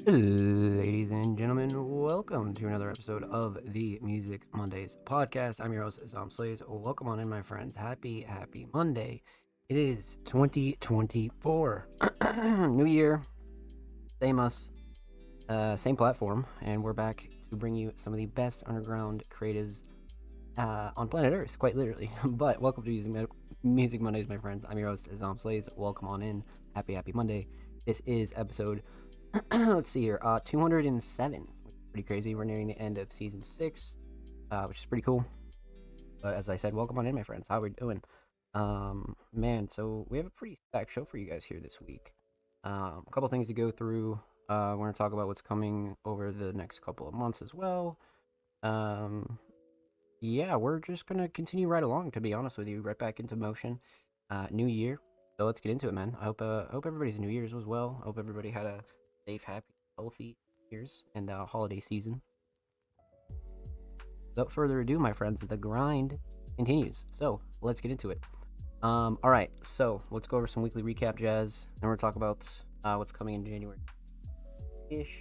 Ladies and gentlemen, welcome to another episode of the Music Mondays podcast. I'm your host, Zom Slays. Welcome on in, my friends. Happy Monday. It is 2024. New year, same us, same platform, and we're back to bring you some of the best underground creatives on planet Earth, quite literally. But welcome to Music Mondays, my friends. I'm your host, Zom Slays. Welcome on in. Happy Monday. This is episode let's see here. 207. Pretty crazy. We're nearing the end of season 6, which is pretty cool. But as I said, welcome on in, my friends. How are we doing? Man, so we have a pretty stacked show for you guys here this week. A couple things to go through. We're going to talk about what's coming over the next couple of months as well. Um, yeah, we're just going to continue right along, to be honest with you, right back into motion. New year. So let's get into it, man. I hope everybody's New Year's was well. I hope everybody had a safe, happy, healthy years and holiday season. Without further ado, my friends, the grind continues. So let's get into it. All right, so let's go over some weekly recap, Jazz. Then we're talk about what's coming in January ish,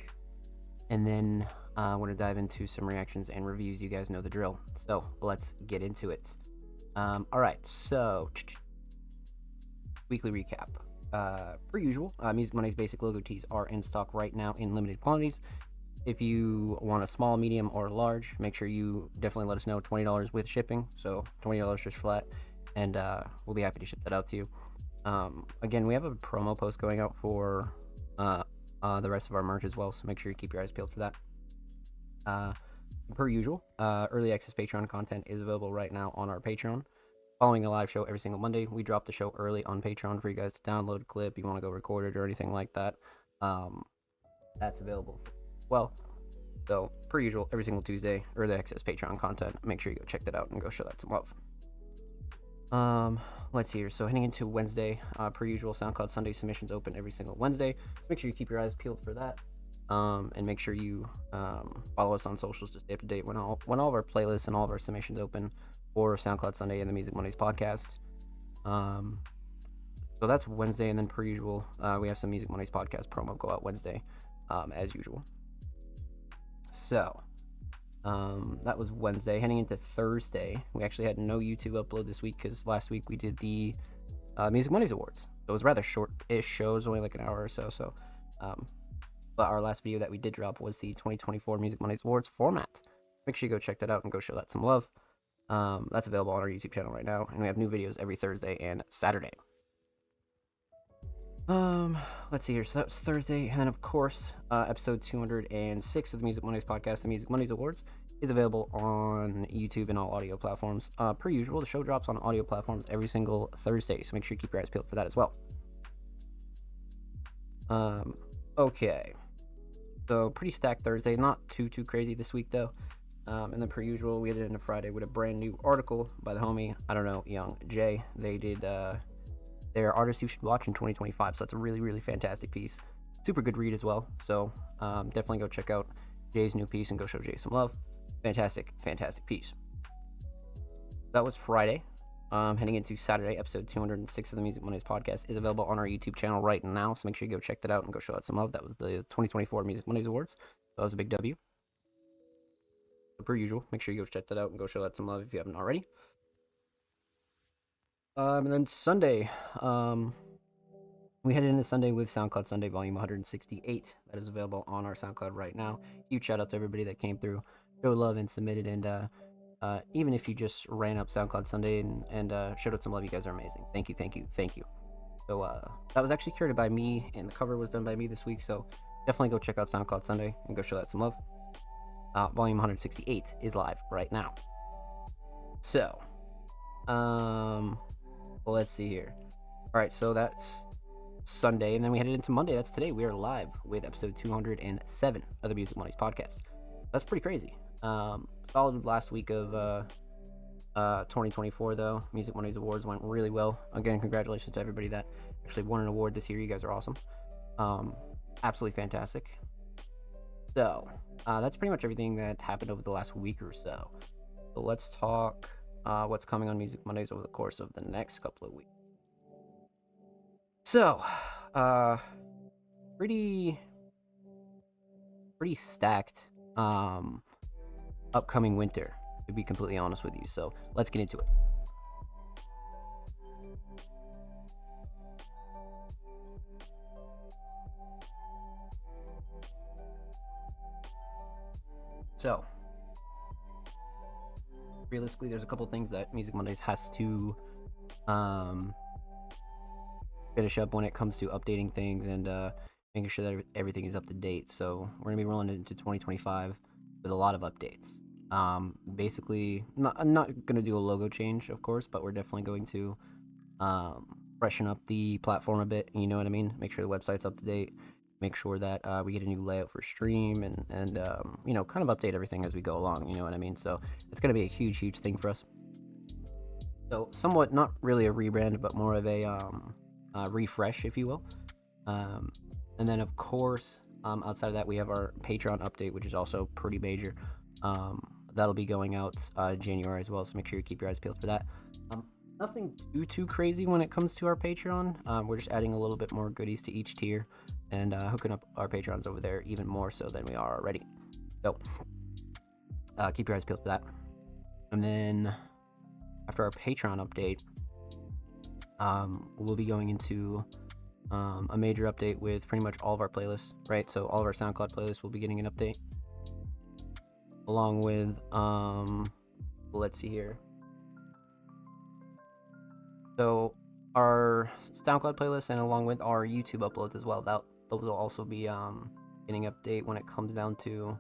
and then I want to dive into some reactions and reviews. You guys know the drill. So let's get into it. All right, so weekly recap. Per usual, Music Money's basic logo tees are in stock right now in limited quantities. If you want a small, medium, or large, make sure you definitely let us know. $20 with shipping, so $20 just flat, and we'll be happy to ship that out to you. Again, we have a promo post going out for the rest of our merch as well, so make sure you keep your eyes peeled for that. Per usual, early access Patreon content is available right now on our Patreon. Following a live show every single Monday, we drop the show early on Patreon for you guys to download a clip. You want to go record it or anything like that. That's available. Well, so per usual, every single Tuesday, early access Patreon content. Make sure you go check that out and go show that some love. Let's see here. So heading into Wednesday, per usual, SoundCloud Sunday submissions open every single Wednesday. So make sure you keep your eyes peeled for that. And make sure you follow us on socials to stay up to date when all of our playlists and all of our submissions open for SoundCloud Sunday and the Music Mondays podcast. So that's Wednesday, and then per usual, we have some Music Mondays podcast promo go out Wednesday, as usual. So that was Wednesday. Heading into Thursday, we actually had no YouTube upload this week because last week we did the Music Mondays Awards. So it was rather short-ish show. It was only like an hour or so. But our last video that we did drop was the 2024 Music Mondays Awards format. Make sure you go check that out and go show that some love. That's available on our YouTube channel right now, and we have new videos every Thursday and Saturday. Let's see here. So that was Thursday, and then of course, episode 206 of the Music Mondays podcast, the Music Mondays Awards, is available on YouTube and all audio platforms. Per usual, the show drops on audio platforms every single Thursday, so make sure you keep your eyes peeled for that as well. Okay. So pretty stacked Thursday, not too crazy this week though. And then per usual, we ended in a Friday with a brand new article by the homie, I don't know, Young Jay. They did their artists you should watch in 2025. So that's a really fantastic piece. Super good read as well. So definitely go check out Jay's new piece and go show Jay some love. Fantastic piece. That was Friday. Heading into Saturday, episode 206 of the Music Mondays podcast is available on our YouTube channel right now. So make sure you go check that out and go show that some love. That was the 2024 Music Mondays Awards. That was a big W. So per usual, make sure you go check that out and go show that some love if you haven't already. And then Sunday, we headed into Sunday with SoundCloud Sunday Volume 168. That is available on our SoundCloud right now. Huge shout out to everybody that came through, showed love and submitted, and even if you just ran up SoundCloud Sunday and showed out some love, you guys are amazing. Thank you. So that was actually curated by me, and the cover was done by me this week. So definitely go check out SoundCloud Sunday and go show that some love. Volume 168 is live right now. So, well, let's see here. All right, so that's Sunday, and then we headed into Monday. That's today. We are live with episode 207 of the Music Mondays podcast. That's pretty crazy. Solid last week of 2024 though. Music Mondays Awards went really well. Again, congratulations to everybody that actually won an award this year. You guys are awesome. Absolutely fantastic. So that's pretty much everything that happened over the last week or so. So let's talk what's coming on Music Mondays over the course of the next couple of weeks. So, pretty pretty stacked upcoming winter, to be completely honest with you. So let's get into it. So realistically, there's a couple things that Music Mondays has to finish up when it comes to updating things and making sure that everything is up to date. So we're gonna be rolling into 2025 with a lot of updates. Basically, I'm not gonna do a logo change, of course, but we're definitely going to freshen up the platform a bit. You know what I mean? Make sure the website's up to date. Make sure that we get a new layout for stream and you know, kind of update everything as we go along. You know what I mean? So it's gonna be a huge thing for us. So somewhat not really a rebrand, but more of a refresh, if you will. And then of course, outside of that, we have our Patreon update, which is also pretty major. That'll be going out January as well, so make sure you keep your eyes peeled for that. Nothing too crazy when it comes to our Patreon. We're just adding a little bit more goodies to each tier and hooking up our Patrons over there even more so than we are already. So keep your eyes peeled for that. And then after our Patreon update, we'll be going into a major update with pretty much all of our playlists, right? So all of our SoundCloud playlists will be getting an update, along with let's see here. So our SoundCloud playlist and along with our YouTube uploads as well. Those will also be getting an update when it comes down to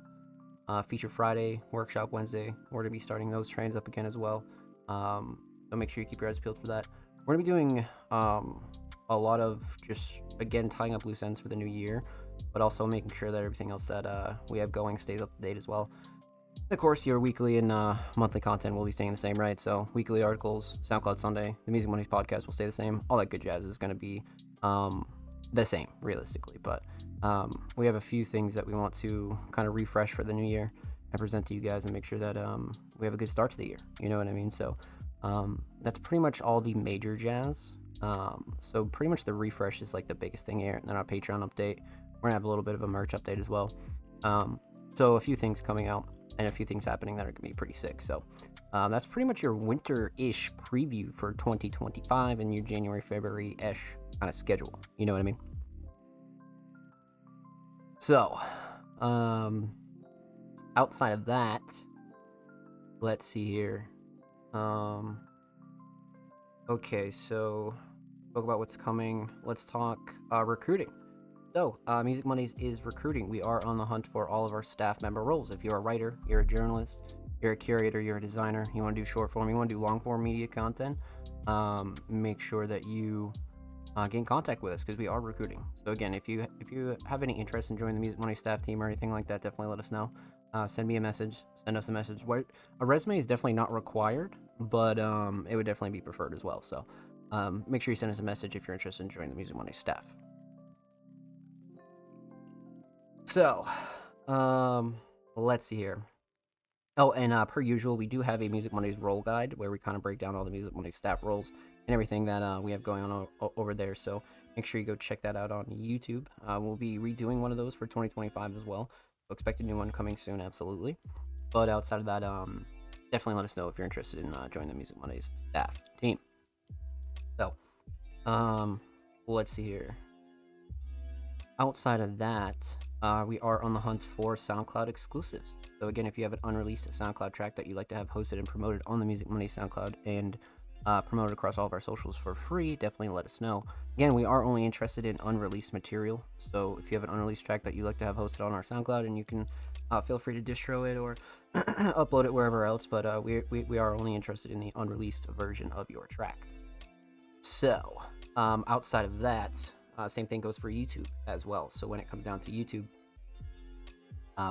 Feature Friday, Workshop Wednesday. We're gonna be starting those trains up again as well. So make sure you keep your eyes peeled for that. We're gonna be doing a lot of just, again, tying up loose ends for the new year, but also making sure that everything else that we have going stays up to date as well. And of course, your weekly and monthly content will be staying the same, right? So weekly articles, SoundCloud Sunday, the Music Mondays podcast will stay the same. All that good jazz is going to be the same, realistically. But we have a few things that we want to kind of refresh for the new year and present to you guys and make sure that we have a good start to the year. You know what I mean? So that's pretty much all the major jazz. So pretty much the refresh is like the biggest thing here. And then our Patreon update, we're gonna have a little bit of a merch update as well. So a few things coming out and a few things happening that are gonna be pretty sick. So that's pretty much your winter-ish preview for 2025 and your January, February-ish kind of schedule. You know what I mean? So outside of that, let's see here. Okay, so talk about what's coming. Let's talk recruiting. So, Music Mondays is recruiting. We are on the hunt for all of our staff member roles. If you're a writer, you're a journalist, you're a curator, you're a designer, you want to do short form, you want to do long form media content, make sure that you get in contact with us because we are recruiting. So again, if you have any interest in joining the Music Monday staff team or anything like that, definitely let us know. Send me a message. Send us a message. A resume is definitely not required, but it would definitely be preferred as well. So make sure you send us a message if you're interested in joining the Music Monday staff. So, let's see here. Oh, and per usual, we do have a Music Mondays role guide where we kind of break down all the Music Mondays staff roles and everything that we have going on over there. So make sure you go check that out on YouTube. We'll be redoing one of those for 2025 as well. So expect a new one coming soon, absolutely. But outside of that, definitely let us know if you're interested in joining the Music Mondays staff team. So, let's see here. Outside of that, we are on the hunt for SoundCloud exclusives. So again, if you have an unreleased SoundCloud track that you'd like to have hosted and promoted on the Music Monday SoundCloud and promoted across all of our socials for free, definitely let us know. Again, we are only interested in unreleased material. So if you have an unreleased track that you'd like to have hosted on our SoundCloud, and you can feel free to distro it or upload it wherever else. But we are only interested in the unreleased version of your track. So outside of that, same thing goes for YouTube as well. So when it comes down to YouTube,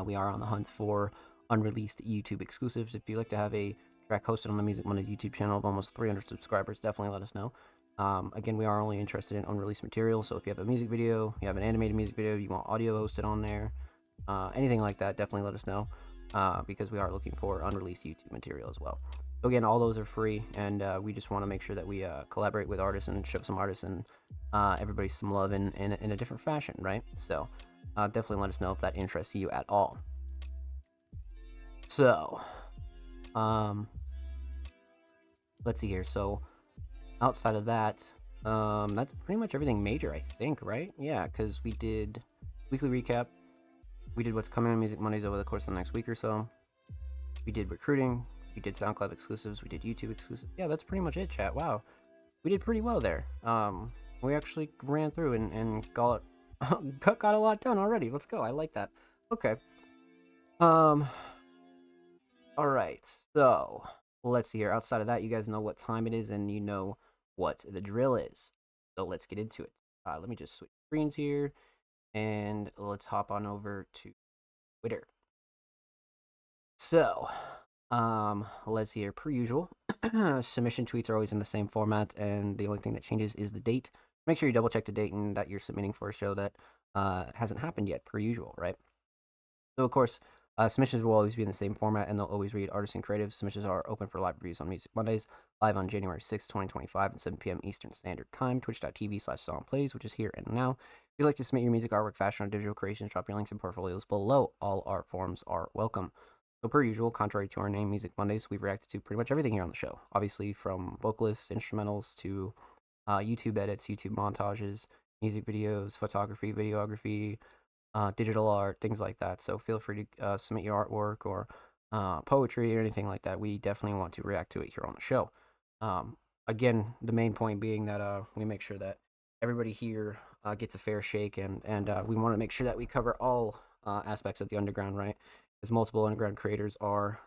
we are on the hunt for unreleased YouTube exclusives. If you'd like to have a track hosted on the Music Mondays YouTube channel of almost 300 subscribers, definitely let us know. Again, we are only interested in unreleased material. So if you have a music video, you have an animated music video, you want audio hosted on there, anything like that, definitely let us know because we are looking for unreleased YouTube material as well. So again, all those are free, and we just want to make sure that we collaborate with artists and show some artists and everybody some love in a different fashion, right? So definitely let us know if that interests you at all. So, let's see here. So, outside of that, that's pretty much everything major, I think, right? Yeah, because we did weekly recap. We did what's coming on Music Mondays over the course of the next week or so. We did recruiting. We did SoundCloud exclusives. We did YouTube exclusives. Yeah, that's pretty much it, chat. Wow, we did pretty well there. We actually ran through and got got a lot done already. Let's go. I like that. Okay. All right. So let's see here. Outside of that, you guys know what time it is, and you know what the drill is. So let's get into it. Let me just switch screens here, and let's hop on over to Twitter. So, let's see here. Per usual, submission tweets are always in the same format, and the only thing that changes is the date. Make sure you double check the date and that you're submitting for a show that hasn't happened yet, per usual, right? So, of course, submissions will always be in the same format, and they'll always read artists and creatives. Submissions are open for live reviews on Music Mondays, live on January 6, 2025 at 7 p.m. Eastern Standard Time, twitch.tv/songplays, which is here and now. If you'd like to submit your music, artwork, fashion, or digital creations, drop your links and portfolios below. All art forms are welcome. So, per usual, contrary to our name, Music Mondays, we've reacted to pretty much everything here on the show. Obviously, from vocalists, instrumentals, to YouTube edits, YouTube montages, music videos, photography, videography, digital art, things like that. So feel free to submit your artwork or poetry or anything like that. We definitely want to react to it here on the show. Again, the main point being that we make sure that everybody here gets a fair shake, and we want to make sure that we cover all aspects of the underground, right? Because multiple underground creators are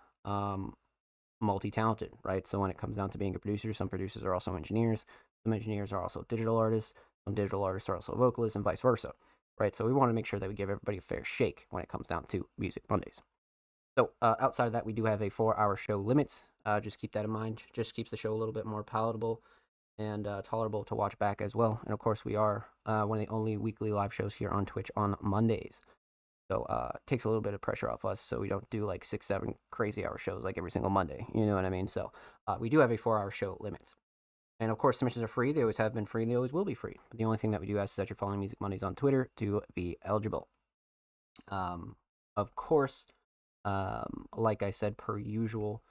multi-talented, right? So when it comes down to being a producer, some producers are also engineers, some engineers are also digital artists, some digital artists are also vocalists, and vice versa, right? So we want to make sure that we give everybody a fair shake when it comes down to Music Mondays. So outside of that, we do have a 4-hour show limit. Just keep that in mind. Just keeps the show a little bit more palatable and tolerable to watch back as well. And of course, we are one of the only weekly live shows here on Twitch on Mondays. So it takes a little bit of pressure off us, so we don't do like 6-7 crazy hour shows like every single Monday. You know what I mean? So we do have a 4-hour show limit. And of course, submissions are free. They always have been free, and they always will be free. But the only thing that we do ask is that you're following Music Mondays on Twitter to be eligible. Of course, like I said, per usual,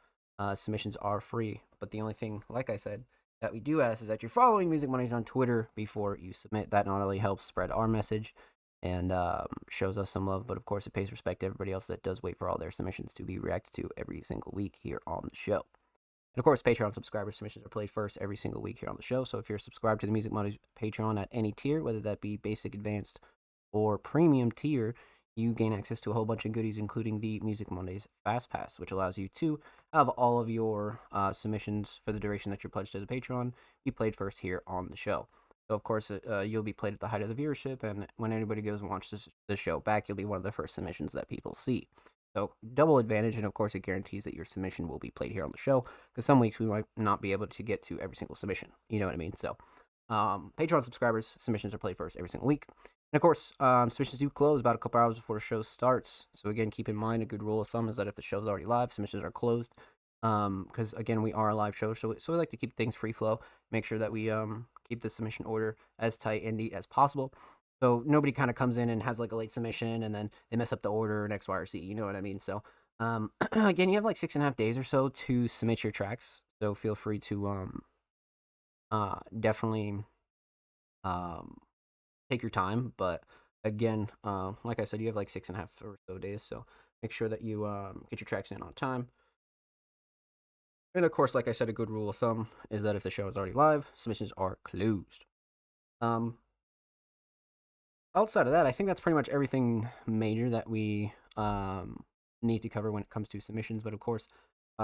submissions are free. But the only thing, like I said, that we do ask is that you're following Music Mondays on Twitter before you submit. That not only helps spread our message and shows us some love, but of course it pays respect to everybody else that does wait for all their submissions to be reacted to every single week here on the show. And of course, Patreon subscriber submissions are played first every single week here on the show. So if you're subscribed to the Music Mondays Patreon at any tier, whether that be basic, advanced, or premium tier, you gain access to a whole bunch of goodies, including the Music Mondays Fast Pass, which allows you to have all of your submissions for the duration that you're pledged to the Patreon be played first here on the show. So, of course, you'll be played at the height of the viewership, and when anybody goes and watches the show back, you'll be one of the first submissions that people see. So, double advantage, and of course, it guarantees that your submission will be played here on the show, because some weeks we might not be able to get to every single submission. You know what I mean? So, Patreon subscribers' submissions are played first every single week. And of course, submissions do close about a couple hours before the show starts. So, again, keep in mind, a good rule of thumb is that if the show's already live, submissions are closed. Because, again, we are a live show, so we like to keep things free flow, make sure that we keep the submission order as tight and neat as possible. So nobody kind of comes in and has like a late submission and then they mess up the order and X, Y, or Z. You know what I mean? So again, you have like 6.5 days or so to submit your tracks. So feel free to definitely take your time. But again, like I said, you have like 6.5 or so days. So make sure that you get your tracks in on time. And of course, like I said, a good rule of thumb is that if the show is already live, submissions are closed. Outside of that, I think that's pretty much everything major that we need to cover when it comes to submissions. But of course,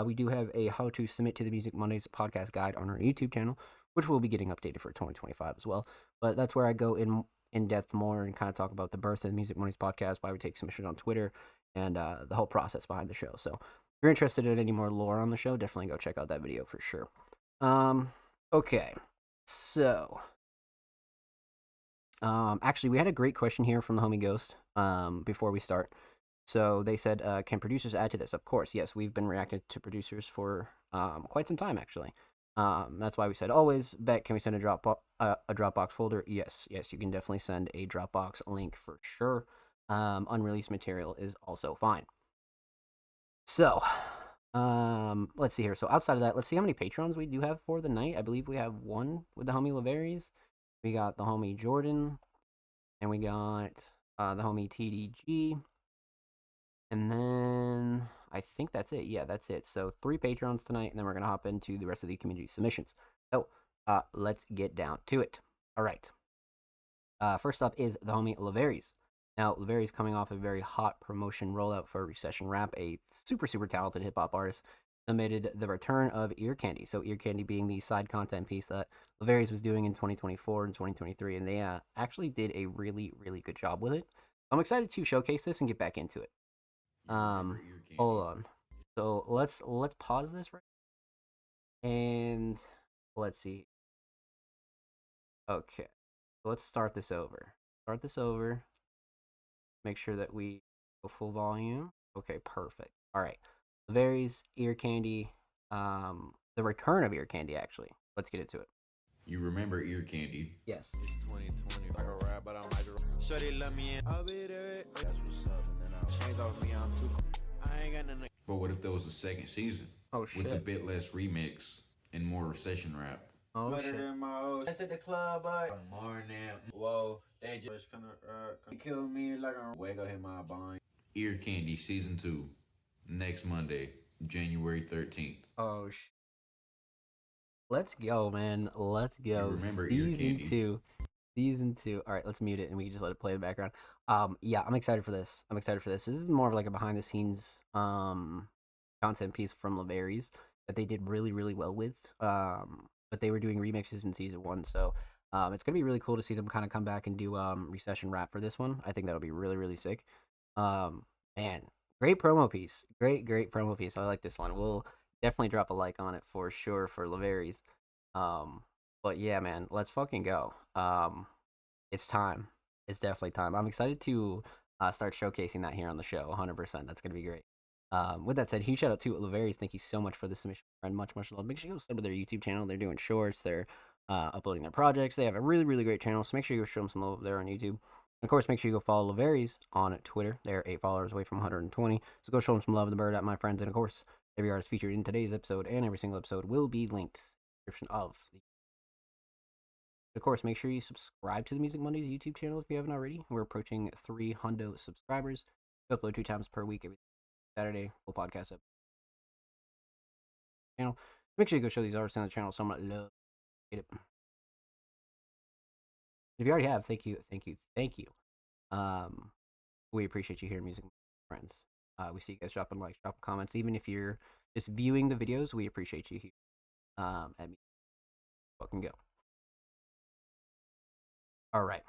we do have a how to submit to the Music Mondays podcast guide on our YouTube channel, which will be getting updated for 2025 as well. But that's where I go in depth more and kind of talk about the birth of the Music Mondays podcast, why we take submissions on Twitter, and the whole process behind the show. So if you're interested in any more lore on the show, definitely go check out that video for sure. Okay, so actually, we had a great question here from the homie Ghost before we start. So they said, can producers add to this? Of course, yes. We've been reacting to producers for quite some time, actually. That's why we said always. Bet, can we send a Dropbox folder? Yes, you can definitely send a Dropbox link for sure. unreleased material is also fine. So, let's see here. So outside of that, let's see how many patrons we do have for the night. I believe we have one with the homie Laveries. We got the homie Jordan, and we got the homie TDG, and then I think that's it. Yeah, that's it. So 3 patrons tonight, and then we're gonna hop into the rest of the community submissions. So let's get down to it. All right. First up is the homie Laveries. Now, Laveries coming off a very hot promotion rollout for Recession Rap, a super, super talented hip hop artist, submitted the return of Ear Candy. So, Ear Candy being the side content piece that Laveries was doing in 2024 and 2023, and they actually did a really, really good job with it. I'm excited to showcase this and get back into it. Hold on. So let's pause this right, and let's see. Okay, so let's start this over. Make sure that we go full volume. Okay, perfect. All right. Laveries, Ear Candy, the return of Ear Candy, actually. Let's get into it. You remember Ear Candy? Yes. It's 2020. I can rap, but I don't like to. Shorty let me in. I'll be there. That's what's up. And then I'll change off me. I'm too cool. I ain't got nothing. But what if there was a second season? Oh, shit. With a bit less remix and more recession rap? Oh, Better shit. than my old. That's at the club, but more now. Whoa, they just come kill me like a wake up hit my bone. Ear Candy Season 2, next Monday, January 13th. Oh, shit. Let's go, man. Let's go. You remember Ear Candy? Season 2. All right, let's mute it and we can just let it play in the background. Yeah, I'm excited for this. This is more of like a behind the scenes content piece from Laveries that they did really, really well with. But they were doing remixes in season 1, so it's gonna be really cool to see them kind of come back and do Recession Rap for this one. I think that'll be really, really sick. Man, great promo piece. Great promo piece. I like this one. We'll definitely drop a like on it for sure for Laveries. But yeah, man, let's fucking go. It's time. It's definitely time. I'm excited to start showcasing that here on the show. 100%. That's gonna be great. With that said, huge shout out to Laveries. Thank you so much for the submission, friend. Much love. Make sure you go sub to their YouTube channel. They're doing shorts. They're uploading their projects. They have a really, really great channel. So make sure you go show them some love there on YouTube. And of course, make sure you go follow Laveries on Twitter. They're 8 followers away from 120. So go show them some love in the bird at my friends. And of course, every artist featured in today's episode and every single episode will be linked in the description of the. Of course, make sure you subscribe to the Music Mondays YouTube channel if you haven't already. We're approaching 300 subscribers. We upload 2 times per week every Saturday, full podcast up channel. Make sure you go show these artists on the channel so much love. Get it. If you already have, thank you. We appreciate you here, Music friends. We see you guys dropping likes, dropping comments. Even if you're just viewing the videos, we appreciate you here. At me, fucking go. All right.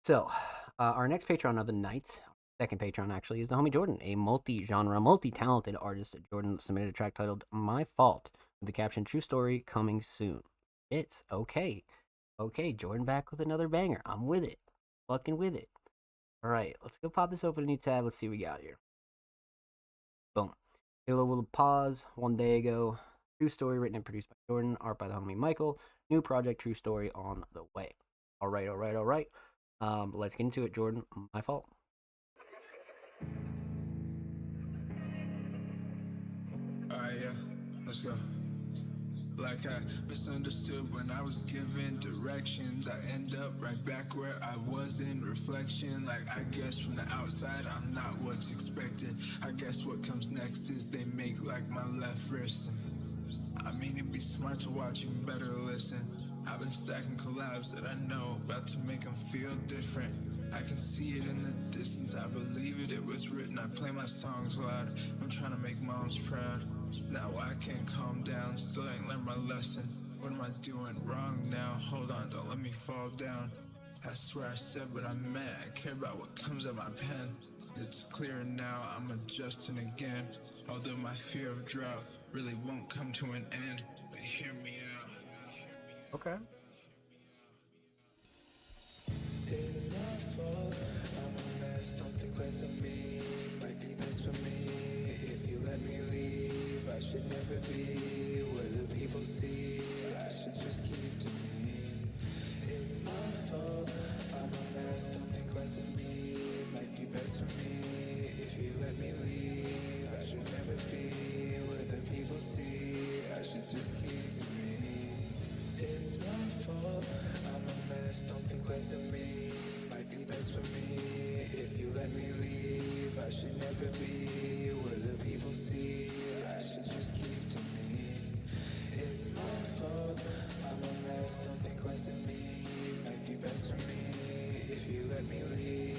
So, our next patron of the night, second patron actually, is the homie Jordan, a multi-genre, multi-talented artist. Jordan submitted a track titled My Fault with the caption, True Story coming soon. It's okay. Okay, Jordan back with another banger. I'm with it. Fucking with it. All right, let's go pop this open a new tab. Let's see what we got here. Boom. Halo will pause 1 day ago. True Story written and produced by Jordan. Art by the homie Michael. New project True Story on the way. All right. Let's get into it, Jordan. My Fault. Yeah, let's go. Like I misunderstood when I was given directions. I end up right back where I was in reflection. Like I guess from the outside I'm not what's expected. I guess what comes next is they make like my left wrist. I mean it'd be smart to watch, you better listen. I've been stacking collabs that I know about to make them feel different. I can see it in the distance, I believe it, it was written. I play my songs loud, I'm trying to make moms proud. Now I can't calm down, still ain't learned my lesson. What am I doing wrong now? Hold on, don't let me fall down. I swear I said what I meant, I care about what comes out my pen. It's clear now, I'm adjusting again. Although my fear of drought really won't come to an end. But hear me out. Okay. It's my fault, I'm a mess, don't think less of me. Might be best for me, if you let me leave. I should never be where the people see. I should just keep to me. It's my fault,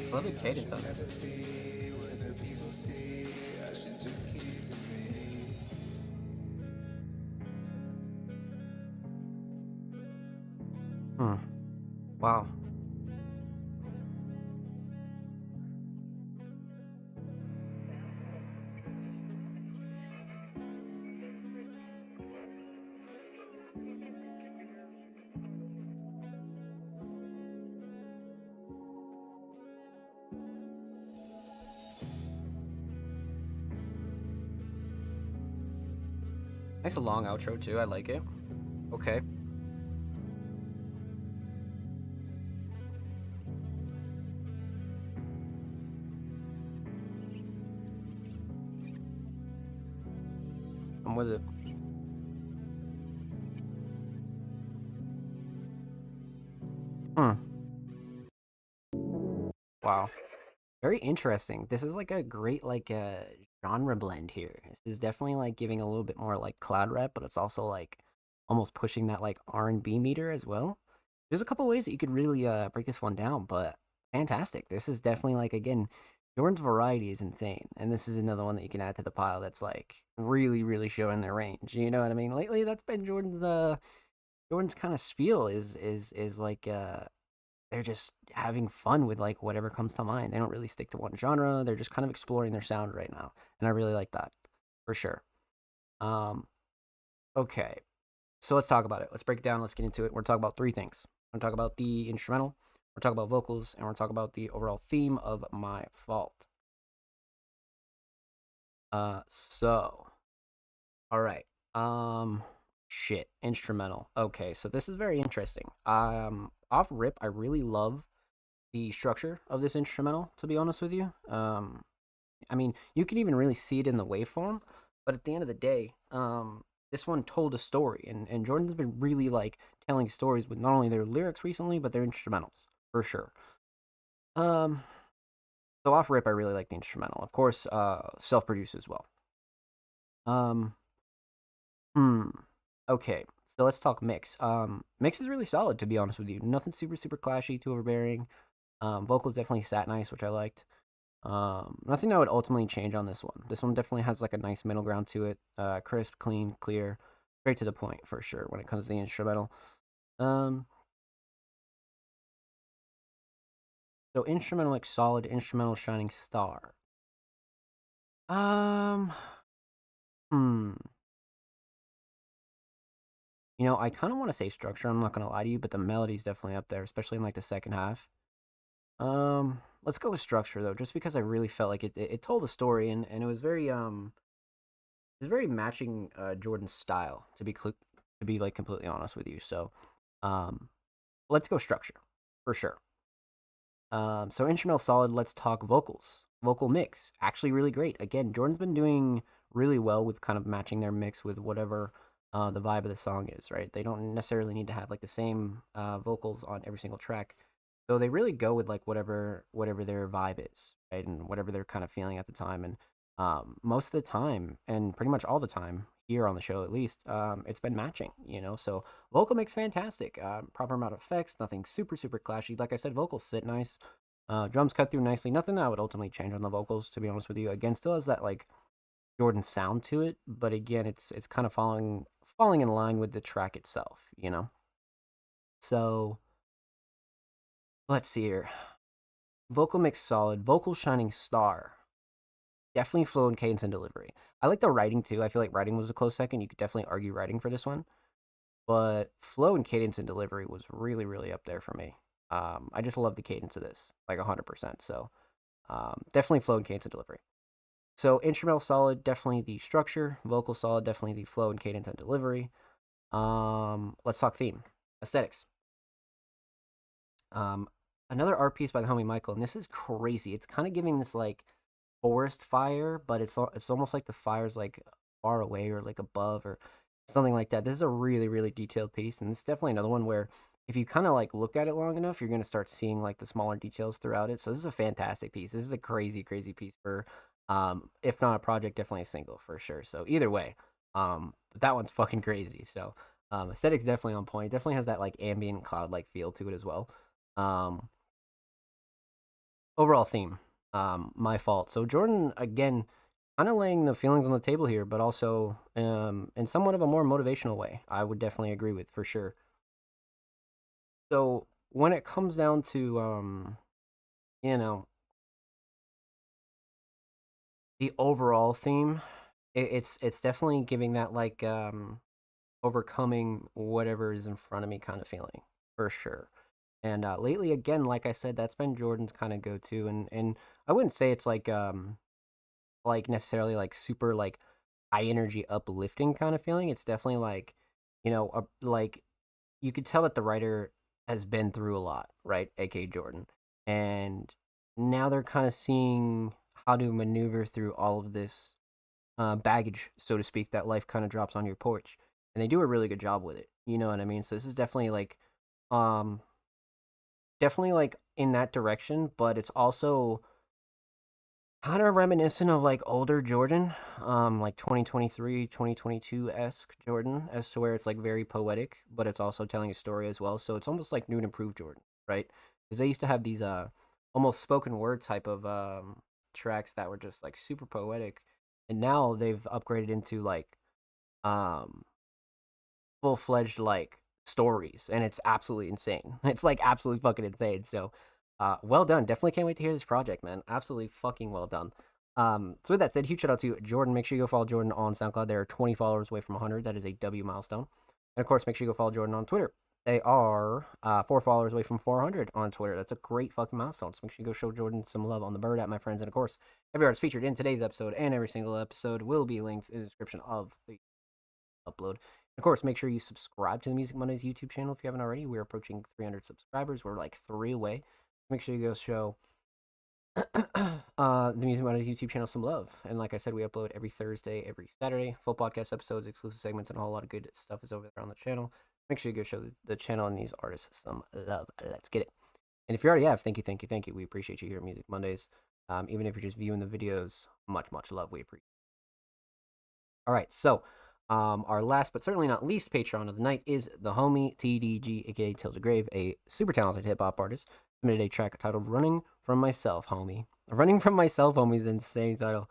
I love the cadence on this. Hmm. Wow. Nice long outro too. I like it. Okay. I'm with it. Hmm. Wow. Very interesting. This is like a great like genre blend here. This is definitely like giving a little bit more like cloud rap, but it's also like almost pushing that like R&B meter as well. There's a couple ways that you could really break this one down, but fantastic. This is definitely like again, Jordan's variety is insane, and this is another one that you can add to the pile that's like really really showing their range. You know what I mean? Lately, that's been Jordan's kind of spiel is like they're just having fun with like whatever comes to mind. They don't really stick to one genre. They're just kind of exploring their sound right now, and I really like that for sure. Um, okay, so let's talk about it. Let's break it down. Let's get into it. We're talking about three things. We're talking about the instrumental. We're talking about vocals, and we're talking about the overall theme of My Fault. So, all right. Shit, instrumental. Okay, so this is very interesting. Off rip, I really love the structure of this instrumental, to be honest with you. I mean, you can even really see it in the waveform, but at the end of the day, this one told a story, and Jordan's been really like telling stories with not only their lyrics recently, but their instrumentals for sure. Um, so off rip, I really like the instrumental. Of course, self-produced as well. Um, hmm. Okay, so let's talk mix. Mix is really solid, to be honest with you. Nothing super super clashy, too overbearing. Vocals definitely sat nice, which I liked. Nothing that would ultimately change on this one. This one definitely has like a nice middle ground to it. Crisp, clean, clear, straight to the point for sure when it comes to the instrumental. Um, so instrumental like solid, instrumental shining star. Um, hmm. You know, I kind of want to say structure. I'm not gonna lie to you, but the melody's definitely up there, especially in like the second half. Let's go with structure though, just because I really felt like it told a story and it was very matching Jordan's style to be like completely honest with you. So, um, let's go structure for sure. So instrumental solid. Let's talk vocals. Vocal mix actually really great. Again, Jordan's been doing really well with kind of matching their mix with whatever the vibe of the song is. Right? They don't necessarily need to have like the same vocals on every single track. So they really go with like whatever their vibe is, right, and whatever they're kind of feeling at the time. And most of the time, and pretty much all the time here on the show at least, it's been matching. You know, so vocal mix fantastic. Proper amount of effects, nothing super super clashy. Like I said, vocals sit nice. Drums cut through nicely. Nothing that I would ultimately change on the vocals, to be honest with you. Again, still has that like Jordan sound to it, but again, it's kind of falling in line with the track itself. You know, so let's see here. Vocal mix solid. Vocal shining star. Definitely flow and cadence and delivery. I like the writing too. I feel like writing was a close second. You could definitely argue writing for this one, but flow and cadence and delivery was really really up there for me. I just love the cadence of this, like 100%. So definitely flow and cadence and delivery. So instrumental solid, definitely the structure. Vocal solid, definitely the flow and cadence and delivery. Let's talk theme, aesthetics. Um, Another art piece by the homie Michael, and this is crazy. It's kind of giving this like forest fire, but it's almost like the fire's like far away or like above or something like that. This is a really really detailed piece, and it's definitely another one where if you kind of like look at it long enough, you're gonna start seeing like the smaller details throughout it. So this is a fantastic piece. This is a crazy crazy piece for if not a project, definitely a single for sure. So either way, but that one's fucking crazy. So aesthetics definitely on point. Definitely has that like ambient cloud like feel to it as well. Um, overall theme. My fault. So Jordan again, kind of laying the feelings on the table here, but also in somewhat of a more motivational way. I would definitely agree with for sure. So when it comes down to you know, the overall theme, it's definitely giving that like overcoming whatever is in front of me kind of feeling for sure. And lately, again, like I said, that's been Jordan's kind of go-to, and I wouldn't say it's like necessarily like super like high energy uplifting kind of feeling. It's definitely like, like you could tell that the writer has been through a lot, right? AKA Jordan, and now they're kind of seeing how to maneuver through all of this baggage, so to speak, that life kind of drops on your porch, and they do a really good job with it. You know what I mean? So this is um definitely like in that direction, but it's also kind of reminiscent of like older Jordan, like 2023, 2022-esque Jordan, as to where it's like very poetic, but it's also telling a story as well. So it's almost like new and improved Jordan, right? Because they used to have these almost spoken word type of tracks that were just like super poetic, and now they've upgraded into like um full-fledged like stories, and it's absolutely insane. It's like absolutely fucking insane. So well done. Definitely can't wait to hear this project, man. Absolutely fucking well done. So with that said, huge shout out to Jordan. Make sure you go follow Jordan on SoundCloud. They're 20 followers away from 100. That is a W milestone. And of course, make sure you go follow Jordan on Twitter. They are 4 followers away from 400 on Twitter. That's a great fucking milestone. So make sure you go show Jordan some love on the bird at my friends. And of course, every artist featured in today's episode and every single episode will be linked in the description of the upload. Of course, make sure you subscribe to the Music Mondays YouTube channel if you haven't already. We're approaching 300 subscribers. We're like 3 away. Make sure you go show the Music Mondays YouTube channel some love. And like I said, we upload every Thursday, every Saturday. Full podcast episodes, exclusive segments, and a whole lot of good stuff is over there on the channel. Make sure you go show the channel and these artists some love. Let's get it. And if you already have, thank you. We appreciate you here at Music Mondays. Even if you're just viewing the videos, much love. We appreciate it. All right, so our last but certainly not least Patreon of the night is the homie TDG, aka Till the Grave, a super talented hip hop artist. Submitted a track titled "Running from Myself, Homie." "Running from Myself, Homie" is an insane title.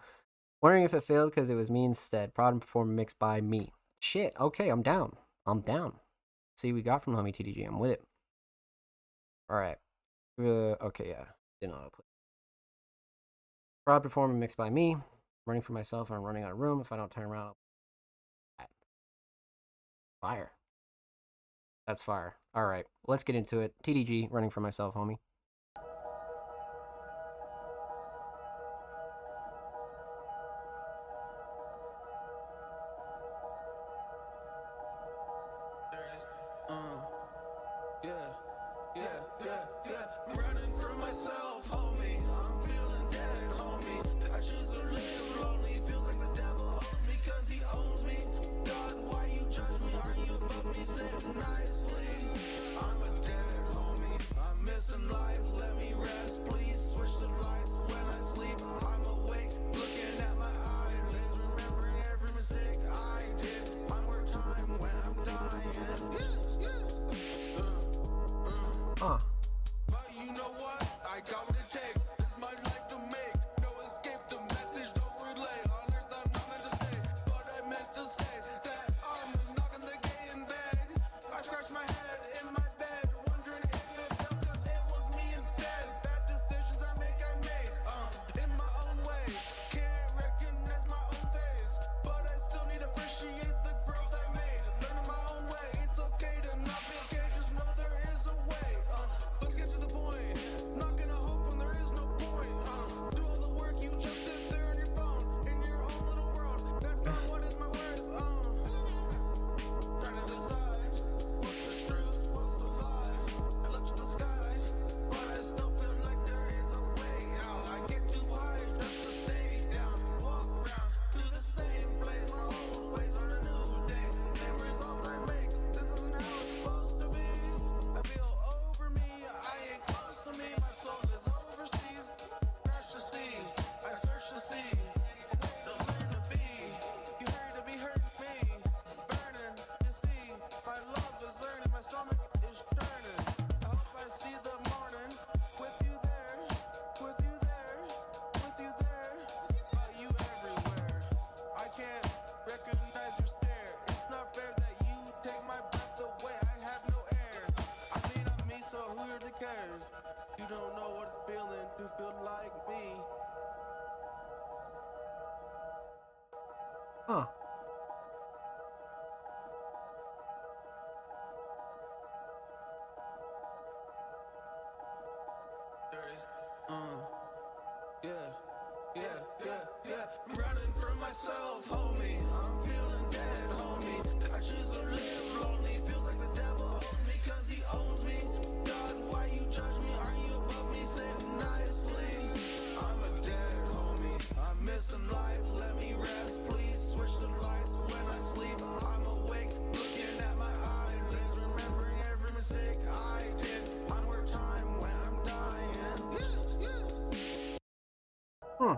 Wondering if it failed because it was me instead. Proud and performed, mixed by me. Shit. Okay, I'm down. See, we got from the homie TDG. I'm with it. All right. Okay, yeah. Didn't autoplay. Proud performed and mixed by me. Running for myself. I'm running out of room. If I don't turn around, fire. That's fire. All right, let's get into it. TDG, "Running for Myself, Homie." I'm running from myself, homie. I'm feeling dead, homie. I choose to live lonely. Feels like the devil owes me cause he owns me. God, why you judge me? Are you above me? Say it nicely. I'm a dead homie. I'm missing life. Let me rest, please. Switch the lights when I sleep. I'm awake, looking at my eyelids, remembering every mistake I did. One more time when I'm dying. But you know what? I got what it takes. It's my life to make. No escape, the message don't relay. On earth I'm not meant to stay, but I meant to say that I'm knocking the gate in bed. I scratch my head in my bed, wondering if it felt cause it was me instead. Bad decisions I made in my own way. Can't recognize my own face, but I still need to appreciate the growth I made. Learning my own way. It's okay to not be okay, just know there is a way. Let's get to the point. Not gonna hope when there is no cares? You don't know what it's feeling to feel like me. Huh. There is, yeah, yeah, yeah, yeah. I'm running from myself, homie. I'm feeling dead, homie. I choose to live lonely. Feels like the devil owes me, cause he owes me. God, why you judge me? Are you above me? Say it nicely. I'm a dead homie. I'm missing life. Let me rest, please. Switch the lights when I sleep. I'm awake, looking at my eyelids, remembering every mistake I did. I'm where time when I'm dying. Hmm.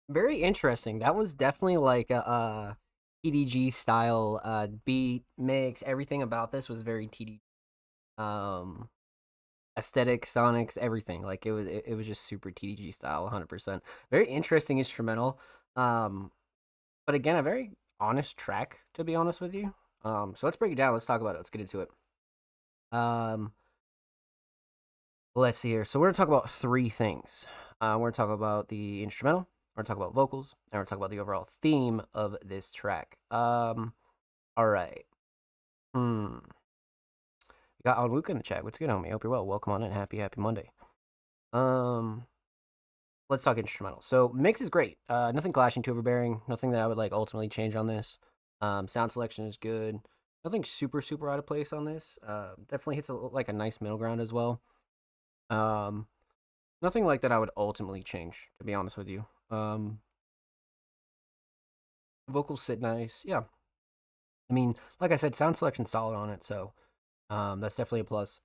Very interesting. That was definitely like a TDG style beat mix. Everything about this was very TDG. Aesthetics, sonics, everything. Like it was just super TDG style, 100%. Very interesting instrumental. But again, a very honest track, to be honest with you. So let's break it down. Let's talk about it. Let's get into it. Let's see here. So we're gonna talk about three things. We're gonna talk about the instrumental. We're gonna talk about vocals, and we're gonna talk about the overall theme of this track. All right. We got Onwuka in the chat. What's good, homie? Hope you're well. Welcome on in. Happy Monday. Let's talk instrumental. So mix is great. Nothing clashing, too overbearing. Nothing that I would like ultimately change on this. Sound selection is good. Nothing super out of place on this. Definitely hits like a nice middle ground as well. Nothing like that I would ultimately change, to be honest with you. Vocals sit nice. Yeah. I mean, like I said, sound selection solid on it, so that's definitely a plus.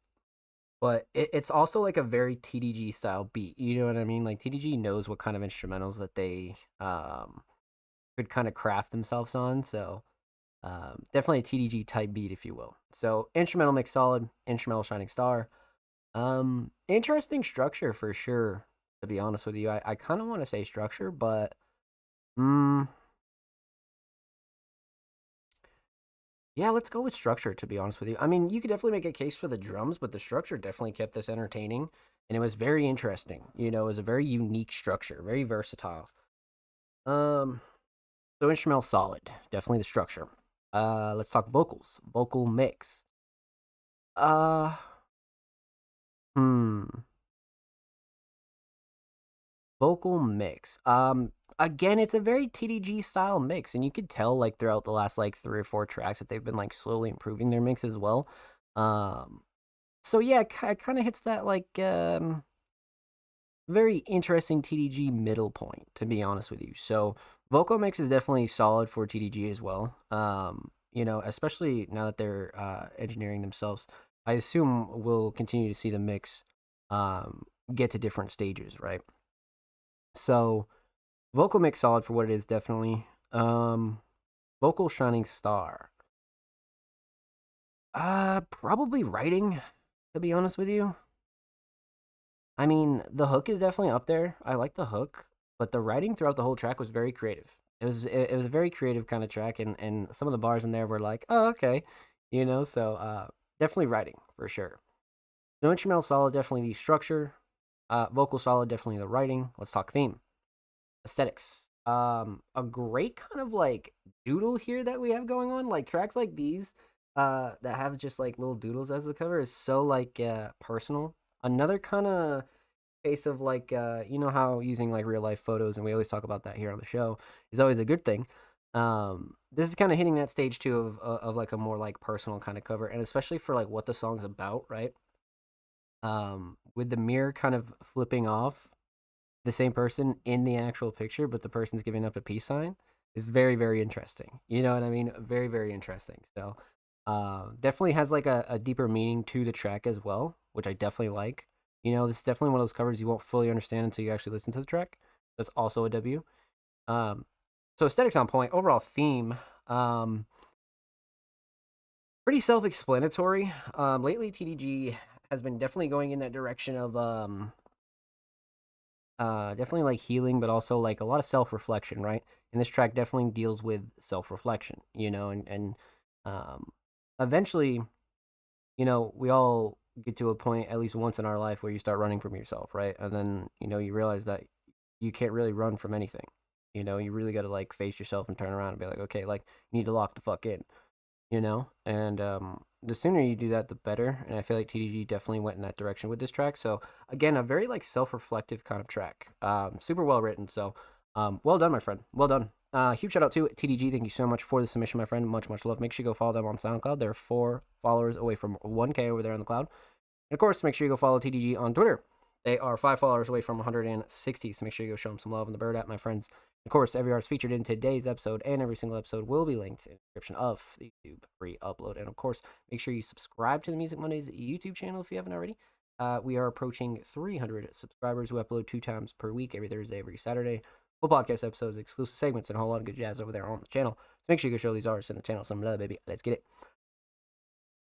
But it's also like a very TDG style beat. You know what I mean? Like TDG knows what kind of instrumentals that they could kind of craft themselves on. So definitely a TDG type beat, if you will. So instrumental mix solid, instrumental shining star. Interesting structure for sure, to be honest with you. I kind of want to say structure, but yeah, let's go with structure, to be honest with you. I mean, you could definitely make a case for the drums, but the structure definitely kept this entertaining, and it was very interesting. You know, it was a very unique structure, very versatile. So instrumental solid, definitely the structure. Let's talk vocals, vocal mix. Vocal mix. Again, it's a very TDG style mix, and you could tell like throughout the last like 3 or 4 tracks that they've been like slowly improving their mix as well. So yeah, it kind of hits that like very interesting TDG middle point, to be honest with you. So vocal mix is definitely solid for TDG as well. You know, especially now that they're engineering themselves. I assume we'll continue to see the mix get to different stages, right? So vocal mix solid for what it is, definitely. Vocal shining star. Probably writing, to be honest with you. I mean, the hook is definitely up there. I like the hook, but the writing throughout the whole track was very creative. It was a very creative kind of track, and some of the bars in there were like, oh, okay, you know. So definitely writing for sure. No instrumental solid, definitely the structure. Vocal solid, definitely the writing. Let's talk theme. Aesthetics. A great kind of like doodle here that we have going on. Like tracks like these that have just like little doodles as the cover is so like personal. Another kind of case of like you know how using like real life photos, and we always talk about that here on the show, is always a good thing. This is kind of hitting that stage too of like a more like personal kind of cover, and especially for like what the song's about, right? With the mirror kind of flipping off the same person in the actual picture, but the person's giving up a peace sign, is very interesting. You know what I mean? Very interesting. So definitely has like a deeper meaning to the track as well, which I definitely like. You know, this is definitely one of those covers you won't fully understand until you actually listen to the track. That's also a W. So aesthetics on point. Overall theme, pretty self-explanatory. Lately TDG has been definitely going in that direction of definitely like healing, but also like a lot of self-reflection, right? And this track definitely deals with self-reflection, you know, and eventually, you know, we all get to a point at least once in our life where you start running from yourself, right? And then, you realize that you can't really run from anything. You really got to like face yourself and turn around and be like, okay, like you need to lock the fuck in, and the sooner you do that, the better. And I feel like TDG definitely went in that direction with this track. So again, a very like self-reflective kind of track, super well written. So well done, my friend. Well done. Huge shout out to TDG. Thank you so much for the submission, my friend. Much love. Make sure you go follow them on SoundCloud. They're 4 followers away from 1K over there on the cloud. And of course, make sure you go follow TDG on Twitter. They are 5 followers away from 160. So make sure you go show them some love in the bird app, my friends. Of course, every artist featured in today's episode and every single episode will be linked in the description of the YouTube free upload. And of course, make sure you subscribe to the Music Mondays YouTube channel if you haven't already. We are approaching 300 subscribers. We upload 2 times per week, every Thursday, every Saturday. Full podcast episodes, exclusive segments, and a whole lot of good jazz over there on the channel. So make sure you go show these artists in the channel some love, baby. Let's get it.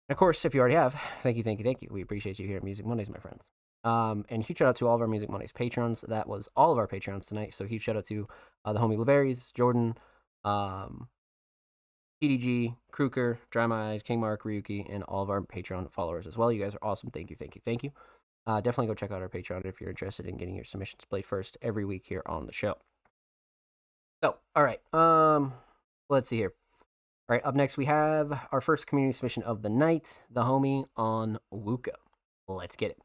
And of course, if you already have, thank you. We appreciate you here at Music Mondays, my friends. And huge shout out to all of our Music Mondays patrons. That was all of our patrons tonight. So huge shout out to the homie Levaries, Jordan, TDG, Kruker, Dry My Eyes, King Mark, Ryuki, and all of our Patreon followers as well. You guys are awesome. Thank you. Definitely go check out our Patreon if you're interested in getting your submissions played first every week here on the show. So, all right. Let's see here. All right, up next we have our first community submission of the night, the homie on Wuka. Let's get it.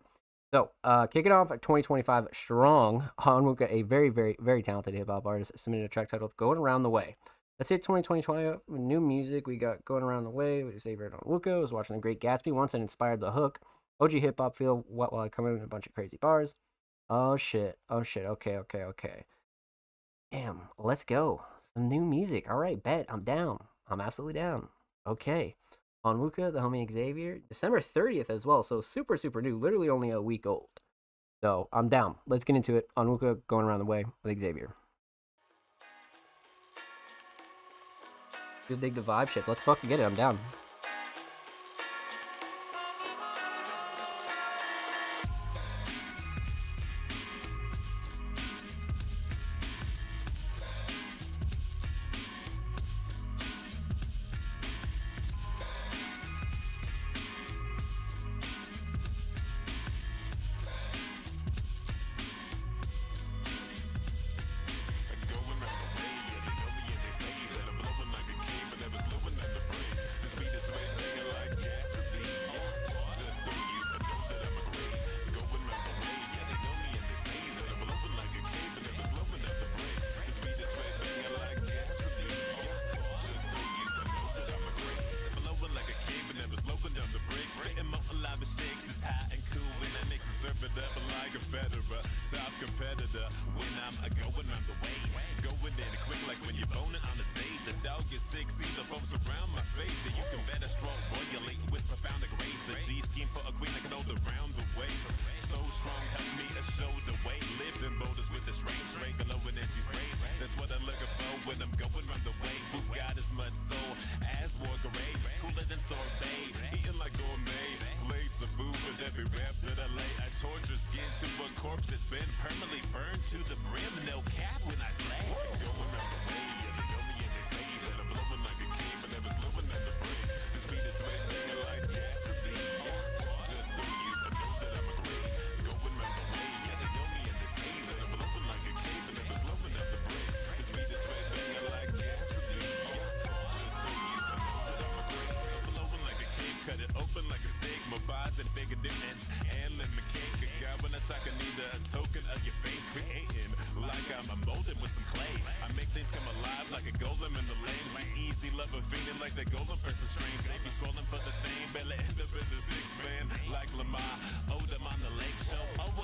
So, kicking off 2025 strong, Han Wuka, a very, very, very talented hip-hop artist, submitted a track titled Going Around the Way. That's it, 2025. New music, we got Going Around the Way, we just favored on Wuka. I was watching The Great Gatsby once and inspired the hook. OG hip-hop feel while I come in with a bunch of crazy bars. Oh, shit. Okay. Damn, let's go. Some new music. All right, bet. I'm down. I'm absolutely down. Okay. On Wuka, the homie Xavier, December 30th as well, so super, super new, literally only a week old. So I'm down. Let's get into it. On Wuka, Going Around the Way with Xavier. Good dig the vibe shift. Let's fucking get it. I'm down.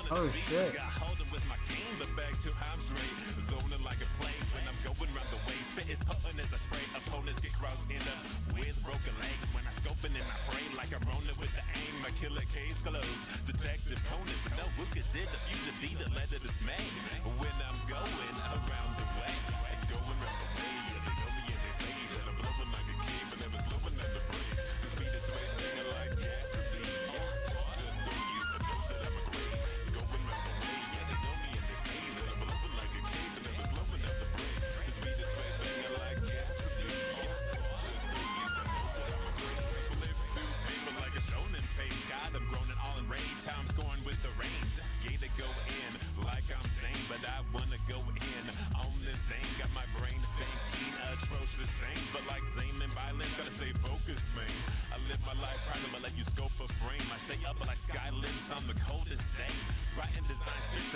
Oh shit.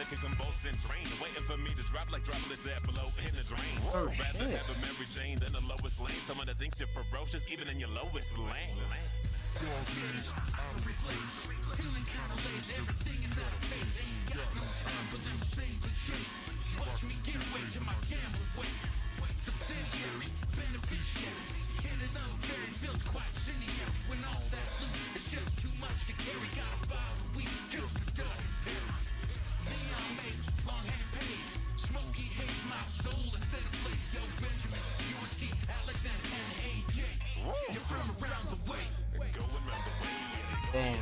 shake a convulsing train, waiting for me to drop like droplets that below in the drain. Oh, Rather shit. have a memory chain than the lowest lane. Someone that thinks you're ferocious even in your lowest lane. Damn.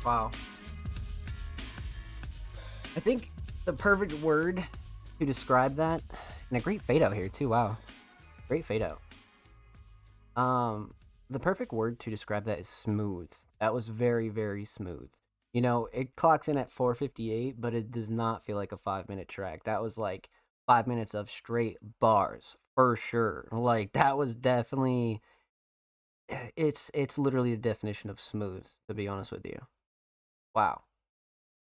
Wow. I think the perfect word to describe that, and a great fade out here too. Wow, great fade out. The perfect word to describe that is smooth. That was very, very smooth. You know, it clocks in at 4:58, but it does not feel like a 5-minute track. That was like 5 minutes of straight bars for sure. Like that was definitely. It's literally the definition of smooth, to be honest with you. Wow.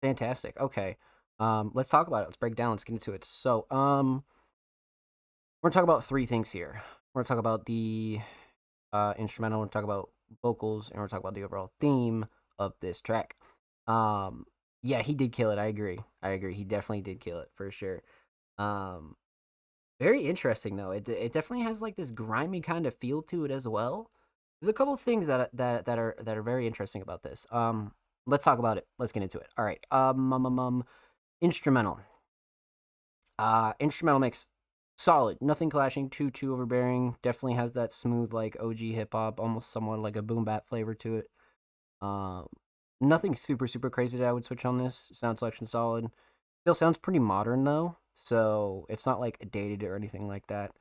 Fantastic. Okay. Let's talk about it. Let's break down. Let's get into it. So, we're gonna talk about three things here. We're gonna talk about the instrumental. We're gonna talk about vocals, and we're gonna talk about the overall theme of this track. Yeah, he did kill it. I agree. He definitely did kill it for sure. Very interesting though. It definitely has like this grimy kind of feel to it as well. There's a couple things that are very interesting about this. Let's talk about it. Let's get into it. All right. Instrumental. Instrumental mix solid. Nothing clashing. Too overbearing. Definitely has that smooth like OG hip hop, almost somewhat like a boom bap flavor to it. Nothing super crazy that I would switch on this. Sound selection solid. Still sounds pretty modern though, so it's not like dated or anything like that.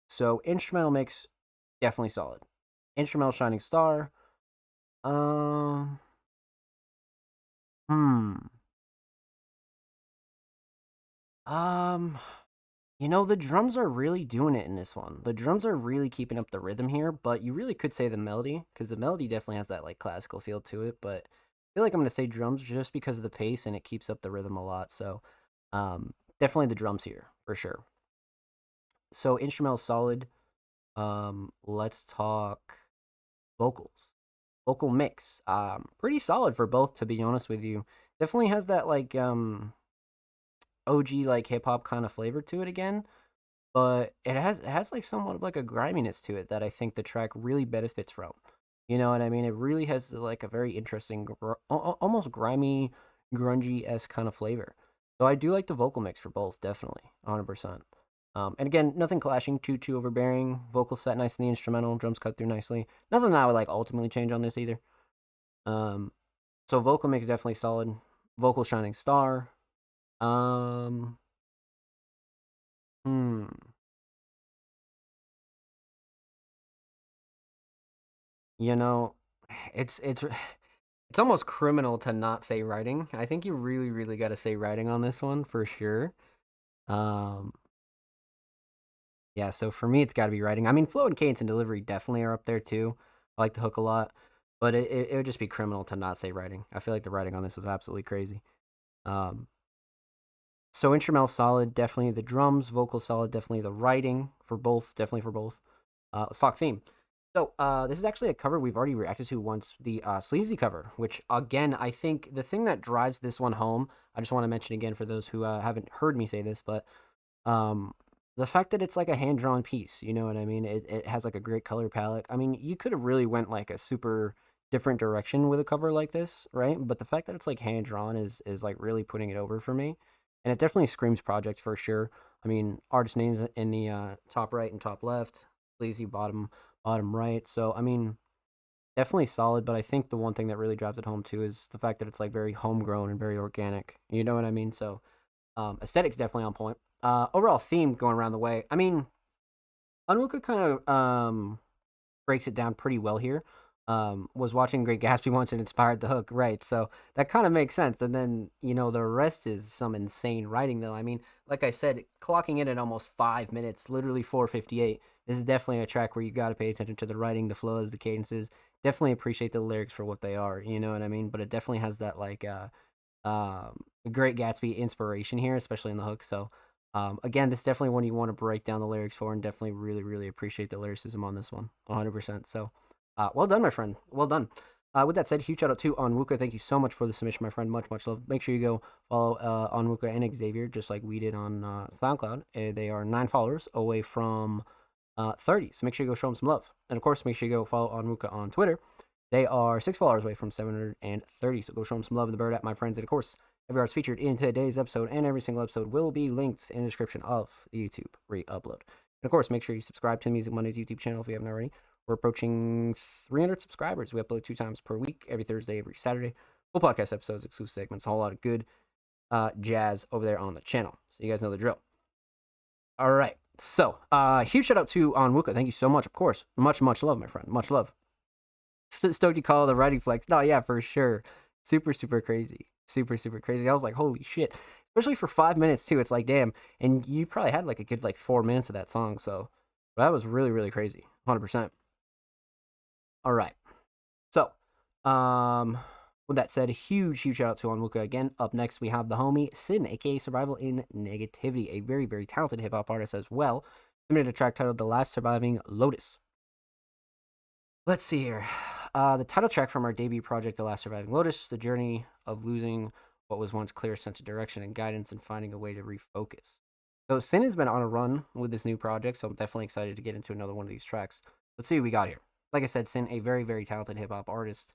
So instrumental mix definitely solid. Instrumental shining star. Hmm. You know, the drums are really doing it in this one. The drums are really keeping up the rhythm here, but you really could say the melody, because the melody definitely has that like classical feel to it, but I feel like I'm gonna say drums just because of the pace and it keeps up the rhythm a lot. So definitely the drums here for sure. So instrumental solid. Let's talk vocals. Vocal mix. Pretty solid for both, to be honest with you. Definitely has that like OG like hip hop kind of flavor to it again, but it has like somewhat of like a griminess to it that I think the track really benefits from. You know what I mean? It really has like a very interesting, almost grimy, grungy-esque kind of flavor. So I do like the vocal mix for both, definitely, 100%. And again, nothing clashing, too overbearing. Vocals set nice in the instrumental, drums cut through nicely. Nothing that I would like ultimately change on this either. So vocal mix definitely solid. Vocal shining star. Hmm. You know, it's it's almost criminal to not say writing. I think you really got to say writing on this one for sure. Um, yeah. So for me, it's got to be writing. I mean, flow and cadence and delivery definitely are up there too. I like the hook a lot, but it would just be criminal to not say writing. I feel like the writing on this was absolutely crazy. Um, so instrumental solid, definitely the drums, vocal solid, definitely the writing for both, definitely for both. Let's talk theme. So this is actually a cover we've already reacted to once, the Sleazy cover, which again, I think the thing that drives this one home, I just want to mention again for those who haven't heard me say this, but the fact that it's like a hand-drawn piece, you know what I mean? It has like a great color palette. I mean, you could have really went like a super different direction with a cover like this, right? But the fact that it's like hand-drawn is like really putting it over for me. And it definitely screams project for sure. I mean, artist names in the top right and top left, Sleazy bottom right. So I mean, definitely solid. But I think the one thing that really drives it home too is the fact that it's like very homegrown and very organic. You know what I mean? So aesthetics definitely on point. Overall theme going around the way. I mean, Onwuka kind of breaks it down pretty well here. Was watching Great Gatsby once and inspired the hook, right? So that kind of makes sense. And then, you know, the rest is some insane writing, though. I mean, like I said, clocking in at almost 5 minutes, literally 4:58. This is definitely a track where you got to pay attention to the writing, the flows, the cadences. Definitely appreciate the lyrics for what they are, you know what I mean? But it definitely has that, like, Great Gatsby inspiration here, especially in the hook. So, again, this is definitely one you want to break down the lyrics for, and definitely really, really appreciate the lyricism on this one, 100%. So, well done, my friend. Well done. With that said, huge shout out to Onwuka. Thank you so much for the submission, my friend. Much, much love. Make sure you go follow Onwuka and Xavier, just like we did on SoundCloud. They are 9 followers away from 30, so make sure you go show them some love. And of course, make sure you go follow Onwuka on Twitter. They are 6 followers away from 730, so go show them some love in the bird app, my friends. And of course, every artist featured in today's episode and every single episode will be linked in the description of the YouTube re-upload. And of course, make sure you subscribe to the Music Mondays YouTube channel if you haven't already. We're approaching 300 subscribers. We upload 2 times per week, every Thursday, every Saturday. Full podcast episodes, exclusive segments, a whole lot of good jazz over there on the channel. So you guys know the drill. All right. So, huge shout out to Onwuka. Thank you so much, of course. Much, much love, my friend. Much love. Stoked you call it the writing flex. No, yeah, for sure. Super, super crazy. Super, super crazy. I was like, holy shit. Especially for 5 minutes, too. It's like, damn. And you probably had like a good 4 minutes of that song. So, that was really, really crazy. 100%. All right. So, with that said, huge shout out to Onwuka again. Up next, we have the homie Sin, aka Survival in Negativity, a very, very talented hip hop artist as well. Submitted a track titled The Last Surviving Lotus. Let's see here. The title track from our debut project, The Last Surviving Lotus, the journey of losing what was once clear sense of direction and guidance and finding a way to refocus. So, Sin has been on a run with this new project, so I'm definitely excited to get into another one of these tracks. Let's see what we got here. Like I said, Sin, a very, very talented hip hop artist,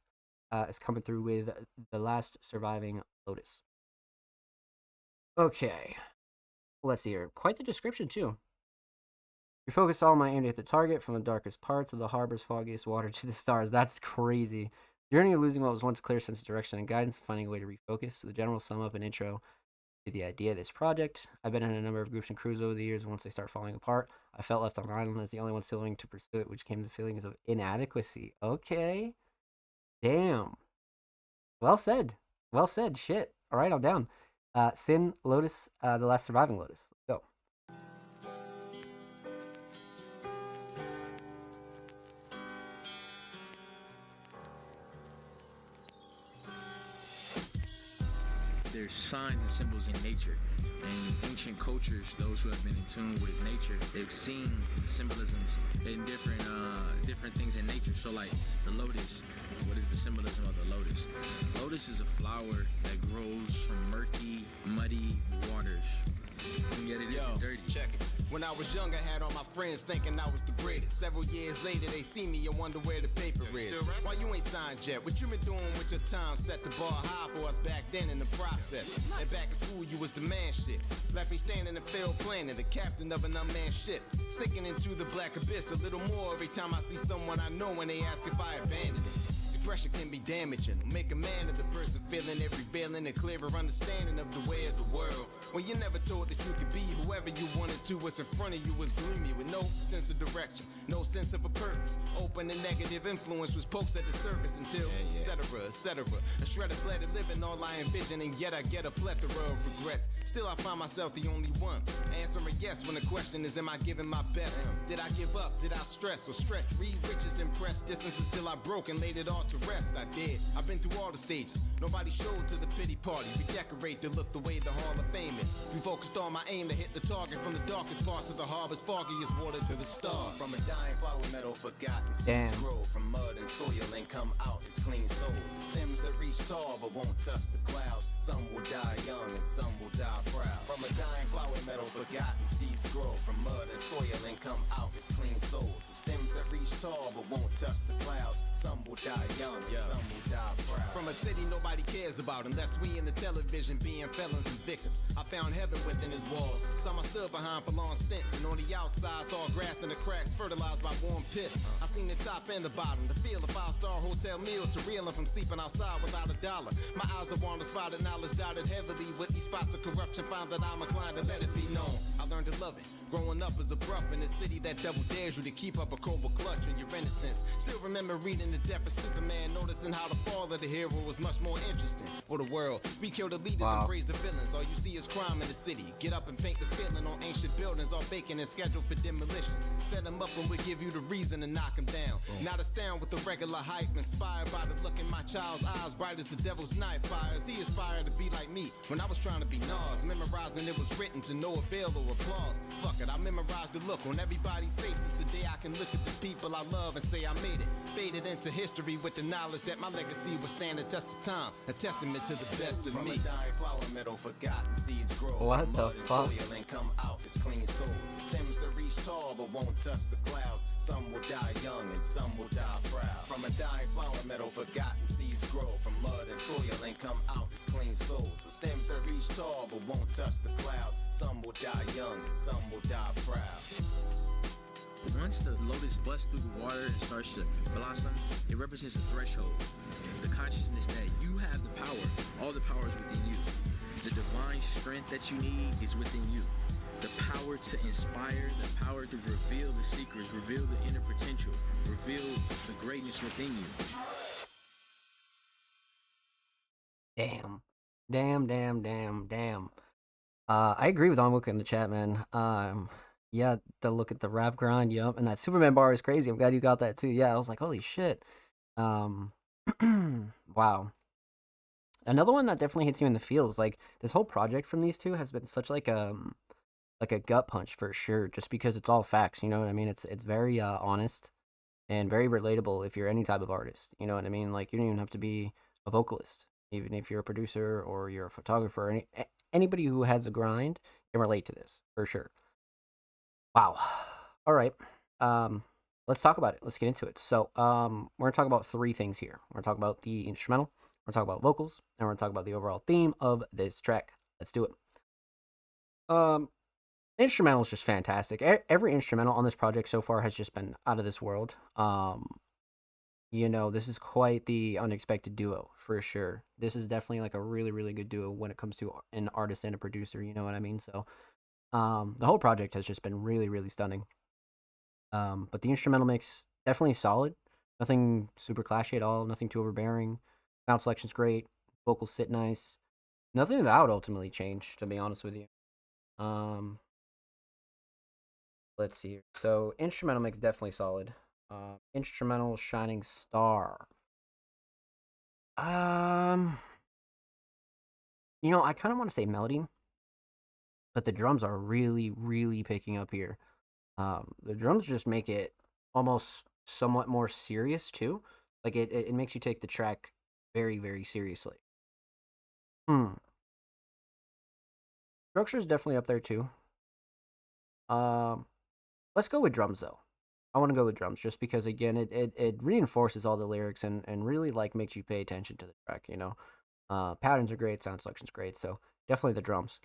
is coming through with The Last Surviving Lotus. Okay. Let's see here. Quite the description, too. Refocus all my aim to hit the target from the darkest parts of the harbor's foggiest water to the stars. That's crazy. Journey of losing what was once clear sense of direction and guidance, finding a way to refocus. The general sum up and intro to the idea of this project. I've been in a number of groups and crews over the years. Once they start falling apart, I felt left on an island as the only one still willing to pursue it, which came to feelings of inadequacy. Okay. Damn. Well said. Well said. Shit. All right, I'm down. Sin, Lotus, The Last Surviving Lotus. Let's go. There's signs and symbols in nature. In ancient cultures, those who have been in tune with nature, they've seen the symbolisms in different things in nature. So like the lotus, what is the symbolism of the lotus? Lotus is a flower that grows from murky, muddy waters. And yet it isn't dirty. Check it. When I was young, I had all my friends thinking I was the greatest. Several years later, they see me and wonder where the paper is. Why you ain't signed yet? What you been doing with your time? Set the bar high for us back then in the process. And back in school, you was the man shit. Left me standing in failed planning, the captain of an unmanned ship. Sinking into the black abyss a little more every time I see someone I know when they ask if I abandoned it. Pressure can be damaging. Make a man of the person feeling every feeling, a clearer understanding of the way of the world. When you're never told that you could be whoever you wanted to, what's in front of you was gloomy with no sense of direction, no sense of a purpose. Open and negative influence was pokes at the surface until, etc. A shredded blooded living, all I envision, and yet I get a plethora of regrets. Still I find myself the only one answering yes when the question is, am I giving my best? Did I give up? Did I stress or stretch? Read riches, impress distances till I broke and laid it all to rest. I did. I've been through all the stages. Nobody showed to the pity party. Redecorate to look the way the Hall of Fame is. We focused on my aim to hit the target from the darkest parts of the harbor's foggiest water to the stars. From a dying flower meadow, forgotten seeds grow from mud and soil and come out as clean souls. Stems that reach tall but won't touch the clouds. Some will die young and some will die proud. From a dying flower meadow, forgotten seeds grow from mud and soil and come out as clean souls. With stems that reach tall but won't touch the clouds. Some will die young, and some will die proud. From a city nobody cares about unless we in the television being felons and victims. I found heaven within his walls. Some I stood behind for long stints, and on the outside saw grass in the cracks fertilized by warm piss. I seen the top and the bottom, the feel of five-star hotel meals to reeling from sleeping outside without a dollar. My eyes are on the spot of knowledge dotted heavily with these spots of corruption. Found that I'm inclined to let it be known. I learned to love it. Growing up as a abrupt in a city that double dares you to keep up a cobra clutch on your innocence. Still remember reading The Death of Superman, noticing how the fall of the hero was much more interesting. For the world, we kill the leaders and praise the villains. All you see is crime in the city. Get up and paint the feeling on ancient buildings, all vacant and scheduled for demolition. Set them up and we give you the reason to knock them down. Not astound with the regular hype, inspired by the look in my child's eyes, bright as the devil's knife fires. He aspired to be like me when I was trying to be Nas, memorizing it was written to no avail or applause. Fuck it, I memorized the look on everybody's faces the day I can look at the people I love and say I made it. Faded into history with the knowledge that my legacy will stand the test of time, a testament to the best of me. From a dying flower meadow, forgotten seeds grow. What from the mud and fuck? soil and come out as clean souls. Stems that reach tall but won't touch the clouds. Some will die young and some will die proud. From a dying flower meadow, forgotten seeds grow. From mud and soil and come out as clean souls. With stems that reach tall but won't touch the clouds. Some will die young and some will die proud. Once the lotus busts through the water and starts to blossom, it represents a threshold. The consciousness that you have the power. All the power is within you. The divine strength that you need is within you. The power to inspire, the power to reveal the secrets, reveal the inner potential, reveal the greatness within you. Damn. I agree with Onwuka in the chat, man. Yeah, the look at the rap grind, yup, and that Superman bar is crazy. I'm glad you got that too. Yeah, I was like, holy shit. Wow. Another one that definitely hits you in the feels, like this whole project from these two has been such like a gut punch for sure, just because it's all facts, you know what I mean? It's very honest and very relatable if you're any type of artist, you know what I mean? Like you don't even have to be a vocalist, even if you're a producer or you're a photographer, anybody who has a grind can relate to this for sure. Wow. All right. Let's talk about it. Let's get into it. So, we're gonna talk about three things here. We're gonna talk about the instrumental, we're gonna talk about vocals, and we're gonna talk about the overall theme of this track. Let's do it. Instrumental is just fantastic. Every instrumental on this project so far has just been out of this world. You know, this is quite the unexpected duo for sure. This is definitely like a really, really good duo when it comes to an artist and a producer. You know what I mean? So, the whole project has just been really, really stunning. But the instrumental mix definitely solid. Nothing super clashy at all. Nothing too overbearing. Sound selection's great. Vocals sit nice. Nothing that I would ultimately change, to be honest with you. Let's see here. So instrumental mix definitely solid. Instrumental shining star. You know, I kind of want to say melody, but the drums are really, really picking up here. The drums just make it almost somewhat more serious too. Like it makes you take the track very, very seriously. Structure is definitely up there too. Let's go with drums though. I want to go with drums just because again it reinforces all the lyrics and really like makes you pay attention to the track, you know. Patterns are great, sound selection's great, so definitely the drums.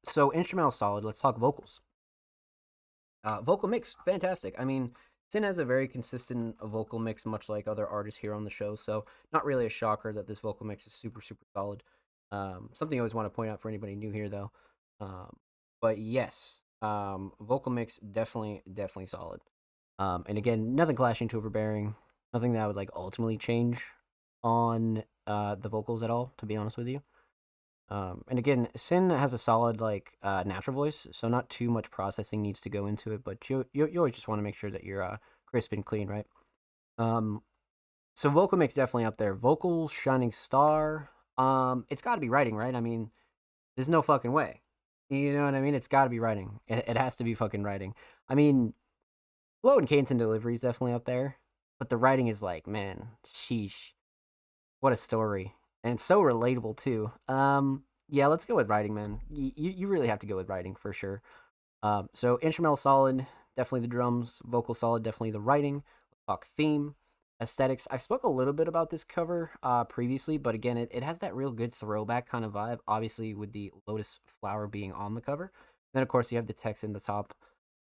So instrumental solid. Let's talk vocals. Vocal mix, fantastic. I mean, Sin has a very consistent vocal mix, much like other artists here on the show. So not really a shocker that this vocal mix is super, super solid. Something I always want to point out for anybody new here, though. But yes, vocal mix definitely solid. And again, nothing clashing too overbearing. Nothing that I would like ultimately change on the vocals at all, to be honest with you. And again, Sin has a solid like natural voice, so not too much processing needs to go into it. But you always just want to make sure that you're crisp and clean, right? So vocal mix definitely up there. Vocals shining star. It's got to be writing, right? I mean, there's no fucking way. You know what I mean? It's got to be writing. It has to be fucking writing. I mean, flow and cadence and delivery is definitely up there, but the writing is like, man, sheesh, what a story. And it's so relatable too. Yeah, let's go with writing, man. You really have to go with writing for sure. So instrumental solid, definitely the drums. Vocal solid, definitely the writing. Let's talk theme, aesthetics. I spoke a little bit about this cover previously, but again, it has that real good throwback kind of vibe. Obviously, with the lotus flower being on the cover. Then of course you have the text in the top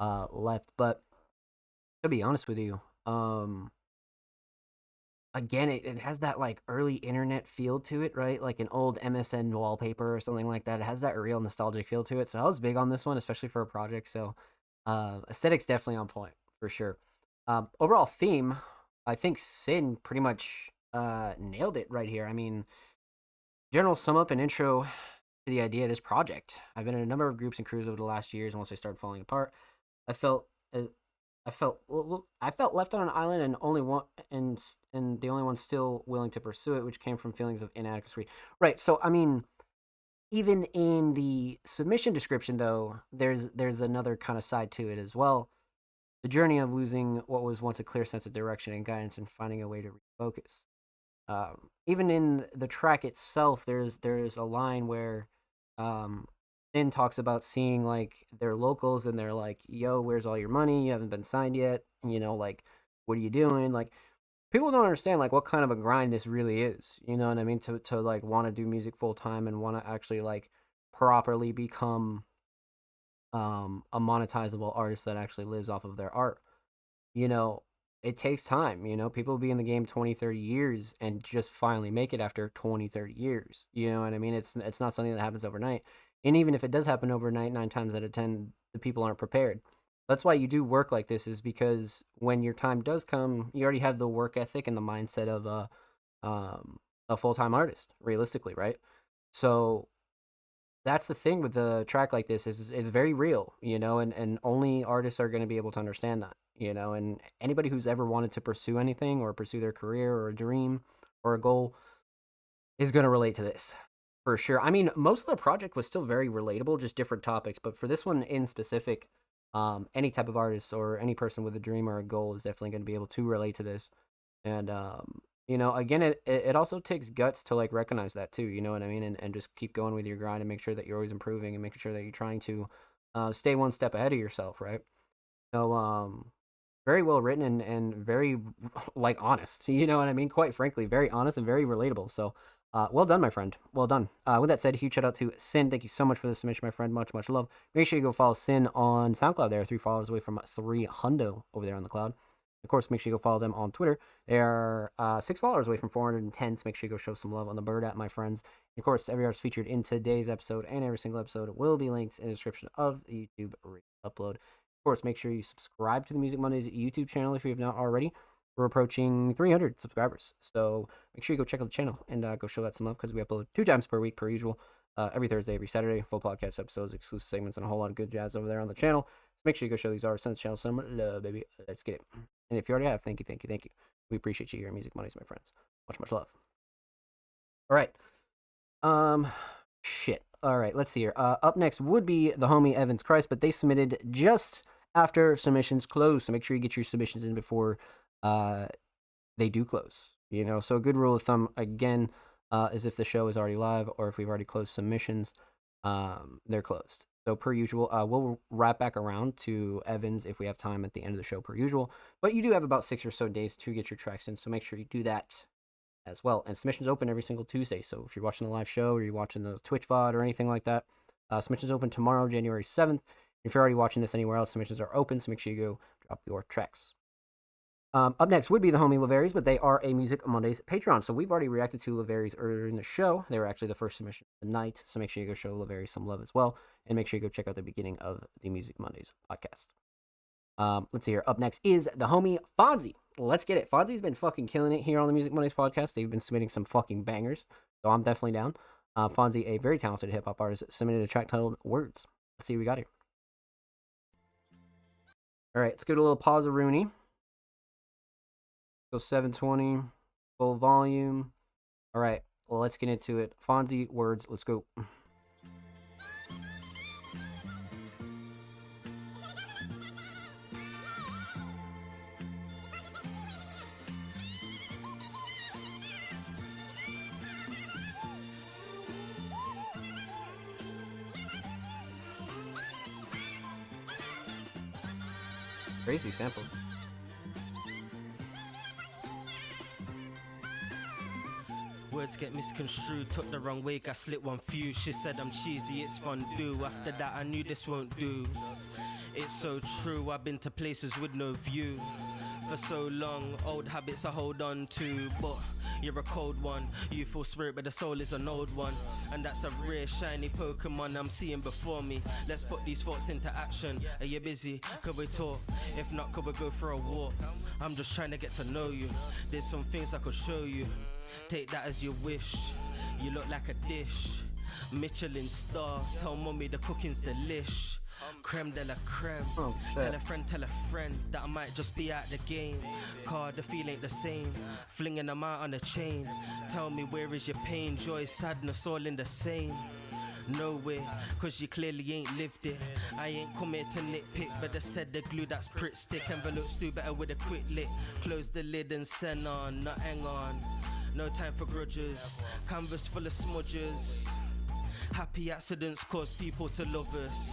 left. But to be honest with you, again, it has that like early internet feel to it, right? Like an old MSN wallpaper or something like that. It has that real nostalgic feel to it. So I was big on this one, especially for a project. So aesthetics definitely on point for sure. Overall theme, I think Sin pretty much nailed it right here. I mean, general sum up and intro to the idea of this project. I've been in a number of groups and crews over the last years, and once they started falling apart, I felt I felt left on an island and only one and the only one still willing to pursue it, which came from feelings of inadequacy. Right. So I mean, even in the submission description, though, there's another kind of side to it as well. The journey of losing what was once a clear sense of direction and guidance and finding a way to refocus. Even in the track itself, there's a line where um, Sin talks about seeing like their locals and they're like, "Yo, where's all your money? You haven't been signed yet. You know, like, what are you doing?" Like, people don't understand like what kind of a grind this really is. You know what I mean? To like want to do music full time and want to actually like properly become a monetizable artist that actually lives off of their art. You know, it takes time. You know, people be in the game 20, 30 years and just finally make it after 20, 30 years. You know what I mean? It's not something that happens overnight. And even if it does happen overnight, 9 times out of 10, the people aren't prepared. That's why you do work like this, is because when your time does come, you already have the work ethic and the mindset of a full time artist, realistically, right? So that's the thing with the track like this is it's very real, you know, and only artists are going to be able to understand that, you know, and anybody who's ever wanted to pursue anything or pursue their career or a dream or a goal is going to relate to this for sure. I mean, most of the project was still very relatable, just different topics, but for this one in specific, any type of artist or any person with a dream or a goal is definitely going to be able to relate to this. And you know, again, it also takes guts to like recognize that too, you know what I mean, and just keep going with your grind and make sure that you're always improving and making sure that you're trying to stay one step ahead of yourself, right? So very well written and very like honest, you know what I mean, quite frankly, very honest and very relatable. So well done, my friend, well done. With that said, huge shout out to Sin. Thank you so much for the submission, my friend. Much love. Make sure you go follow Sin on SoundCloud. There 3 followers away from 3 hundo over there on the cloud. Of course, make sure you go follow them on Twitter. They are 6 followers away from 410, so make sure you go show some love on the bird at my friends. And of course, every artist featured in today's episode and every single episode will be linked in the description of the YouTube upload. Of course, make sure you subscribe to the Music Mondays YouTube channel if you have not already. We're approaching 300 subscribers, so make sure you go check out the channel and go show that some love, because we upload 2 times per week per usual. Every Thursday, every Saturday, full podcast episodes, exclusive segments, and a whole lot of good jazz over there on the channel. So make sure you go show these artists on the channel some love, baby. Let's get it. And if you already have, thank you. We appreciate you here at Music Mondays, my friends. Much love. All right. Shit. All right, let's see here. Up next would be the homie Evans Christ, but they submitted just after submissions close. So make sure you get your submissions in before they do close. You know, so a good rule of thumb, again, is if the show is already live or if we've already closed submissions, they're closed. So per usual, we'll wrap back around to Evans if we have time at the end of the show per usual. But you do have about 6 or so days to get your tracks in, so make sure you do that as well. And submissions open every single Tuesday. So if you're watching the live show or you're watching the Twitch VOD or anything like that, submissions open tomorrow, January 7th. If you're already watching this anywhere else, submissions are open, so make sure you go drop your tracks. Up next would be the homie Laveries, but they are a Music Mondays Patreon. So we've already reacted to Laveries earlier in the show. They were actually the first submission of the night. So make sure you go show Laveries some love as well. And make sure you go check out the beginning of the Music Mondays podcast. Let's see here. Up next is the homie Fonzie. Let's get it. Fonzie's been fucking killing it here on the Music Mondays podcast. They've been submitting some fucking bangers. So I'm definitely down. Fonzie, a very talented hip hop artist, submitted a track titled Words. Let's see what we got here. All right, let's go to a little pause of Rooney. Go 720, full volume. All right, well, let's get into it. Fonzie, Words, let's go. Crazy sample. Words get misconstrued, took the wrong way, gaslit one fuse. She said I'm cheesy, it's fondue. After that I knew this won't do. It's so true, I've been to places with no view for so long, old habits I hold on to. But you're a cold one, youthful spirit but the soul is an old one. And that's a rare shiny Pokemon I'm seeing before me. Let's put these thoughts into action. Are you busy? Could we talk? If not, could we go for a walk? I'm just trying to get to know you. There's some things I could show you. Take that as you wish. You look like a dish. Michelin star. Tell mommy the cooking's delish. Creme de la creme. Oh, Tell a friend that I might just be out the game. Car, the feel ain't the same. Flinging them out on a chain. Tell me where is your pain, joy, sadness, all in the same. No way, cause you clearly ain't lived it. I ain't come here to nitpick, but they said the glue that's Pritt stick. Envelopes do better with a quick lick. Close the lid and send on, not hang on. No time for grudges, canvas full of smudges. Happy accidents cause people to love us.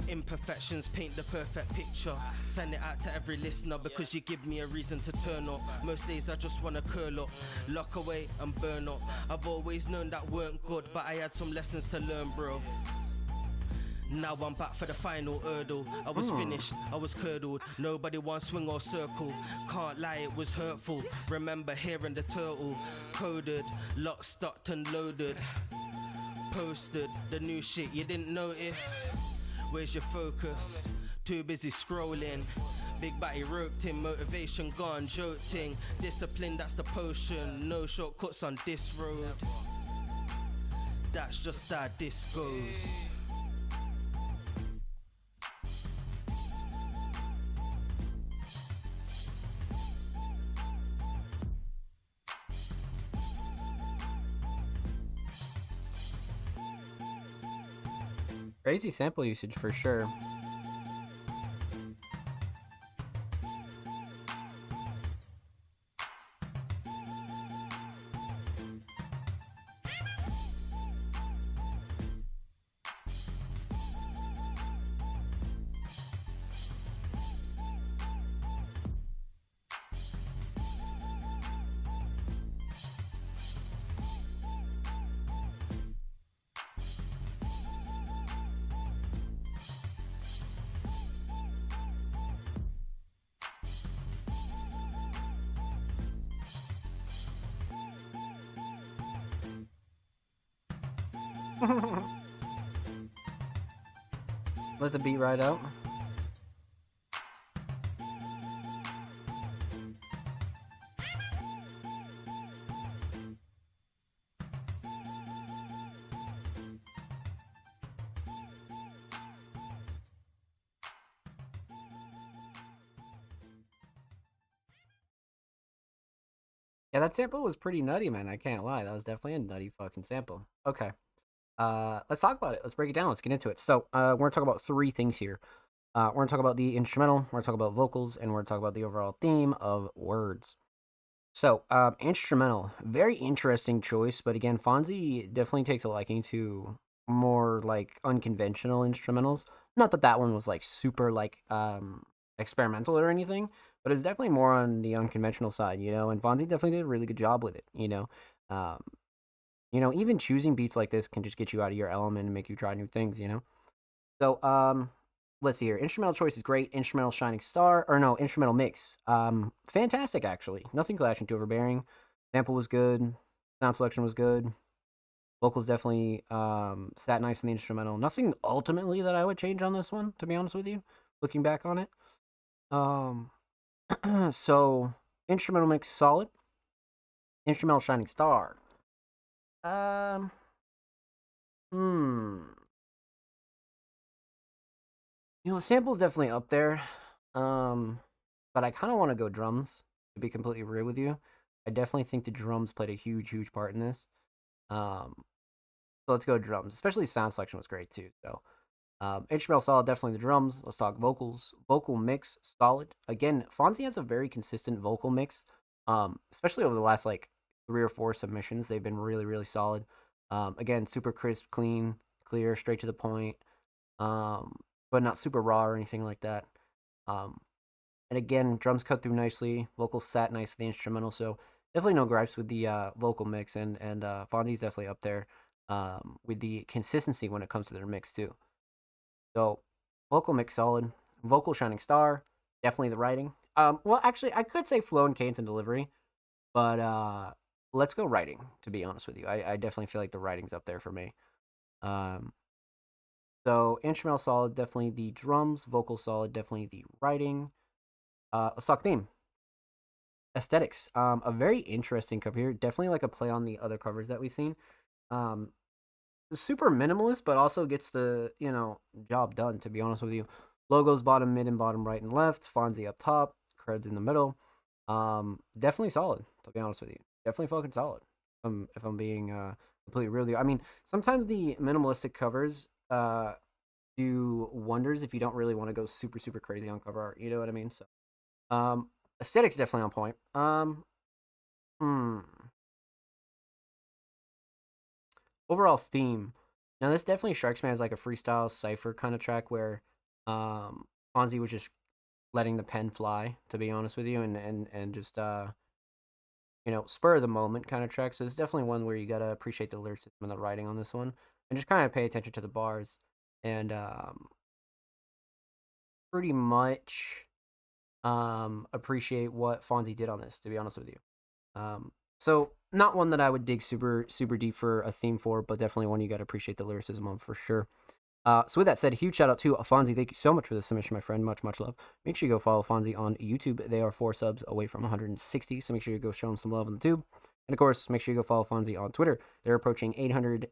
Imperfections paint the perfect picture. Send it out to every listener because you give me a reason to turn up. Most days I just wanna curl up, lock away and burn up. I've always known that weren't good, but I had some lessons to learn, bro. Now I'm back for the final hurdle. I was finished, I was curdled. Nobody wants swing or circle. Can't lie, it was hurtful. Remember hearing the turtle. Coded, locked, stocked and loaded. Posted, the new shit you didn't notice. Where's your focus? Too busy scrolling. Big batty roped in, motivation gone, joking. Discipline, that's the potion. No shortcuts on this road. That's just how this goes. Crazy sample usage for sure. Let the beat ride out. Yeah, that sample was pretty nutty, man. I can't lie. That was definitely a nutty fucking sample. Okay. Let's talk about it. Let's break it down. Let's get into it. So, we're gonna talk about three things here. We're gonna talk about the instrumental, we're gonna talk about vocals, and we're gonna talk about the overall theme of words. So, instrumental, very interesting choice, but again, Fonzie definitely takes a liking to more like unconventional instrumentals. Not that that one was like super like experimental or anything, but it's definitely more on the unconventional side, you know. And Fonzie definitely did a really good job with it, you know. Even choosing beats like this can just get you out of your element and make you try new things, you know? So, let's see here. Instrumental choice is great. Instrumental shining star, or no, instrumental mix. Fantastic, actually. Nothing clashing too overbearing. Sample was good. Sound selection was good. Vocals definitely sat nice in the instrumental. Nothing ultimately that I would change on this one, to be honest with you, looking back on it. So, instrumental mix solid. Instrumental shining star. The sample's definitely up there. But I kind of want to go drums, to be completely real with you. I definitely think the drums played a huge, huge part in this. So let's go drums. Especially sound selection was great too. So, instrumental solid, definitely the drums. Let's talk vocals. Vocal mix solid. Again, Fonzie has a very consistent vocal mix. Especially over the last like 3 or 4 submissions, they've been really, really solid. Again, super crisp, clean, clear, straight to the point. But not super raw or anything like that. And again, drums cut through nicely. Vocals sat nice with the instrumental, so definitely no gripes with the vocal mix. And Fonzie's definitely up there with the consistency when it comes to their mix too. So vocal mix solid, vocal shining star, definitely the writing. Well, actually, I could say flow and cadence and delivery, but let's go writing. To be honest with you, I definitely feel like the writing's up there for me. So instrumental solid, definitely the drums. Vocal solid, definitely the writing. Let's talk theme. Aesthetics. A very interesting cover here. Definitely like a play on the other covers that we've seen. Super minimalist, but also gets the job done. To be honest with you, logos bottom, mid, and bottom right and left. Fonzie up top. Creds in the middle. Definitely solid. To be honest with you, definitely fucking solid. If I'm being completely real with you, I mean sometimes the minimalistic covers do wonders if you don't really want to go super super crazy on cover art. You know what I mean? So. Aesthetics definitely on point. Overall theme. Now this definitely strikes me as like a freestyle cipher kind of track where Fonzie was just letting the pen fly, to be honest with you, and just spur of the moment kind of track. So it's definitely one where you gotta appreciate the lyricism and the writing on this one, and just kind of pay attention to the bars, and pretty much appreciate what Fonzie did on this, to be honest with you. So not one that I would dig super super deep for a theme for, but definitely one you got to appreciate the lyricism of for sure. So with that said, huge shout out to Fonzie. Thank you so much for the submission, my friend. Much much love. Make sure you go follow Fonzie on YouTube. They are 4 subs away from 160, so make sure you go show them some love on the tube. And of course, make sure you go follow Fonzie on Twitter. They're approaching 900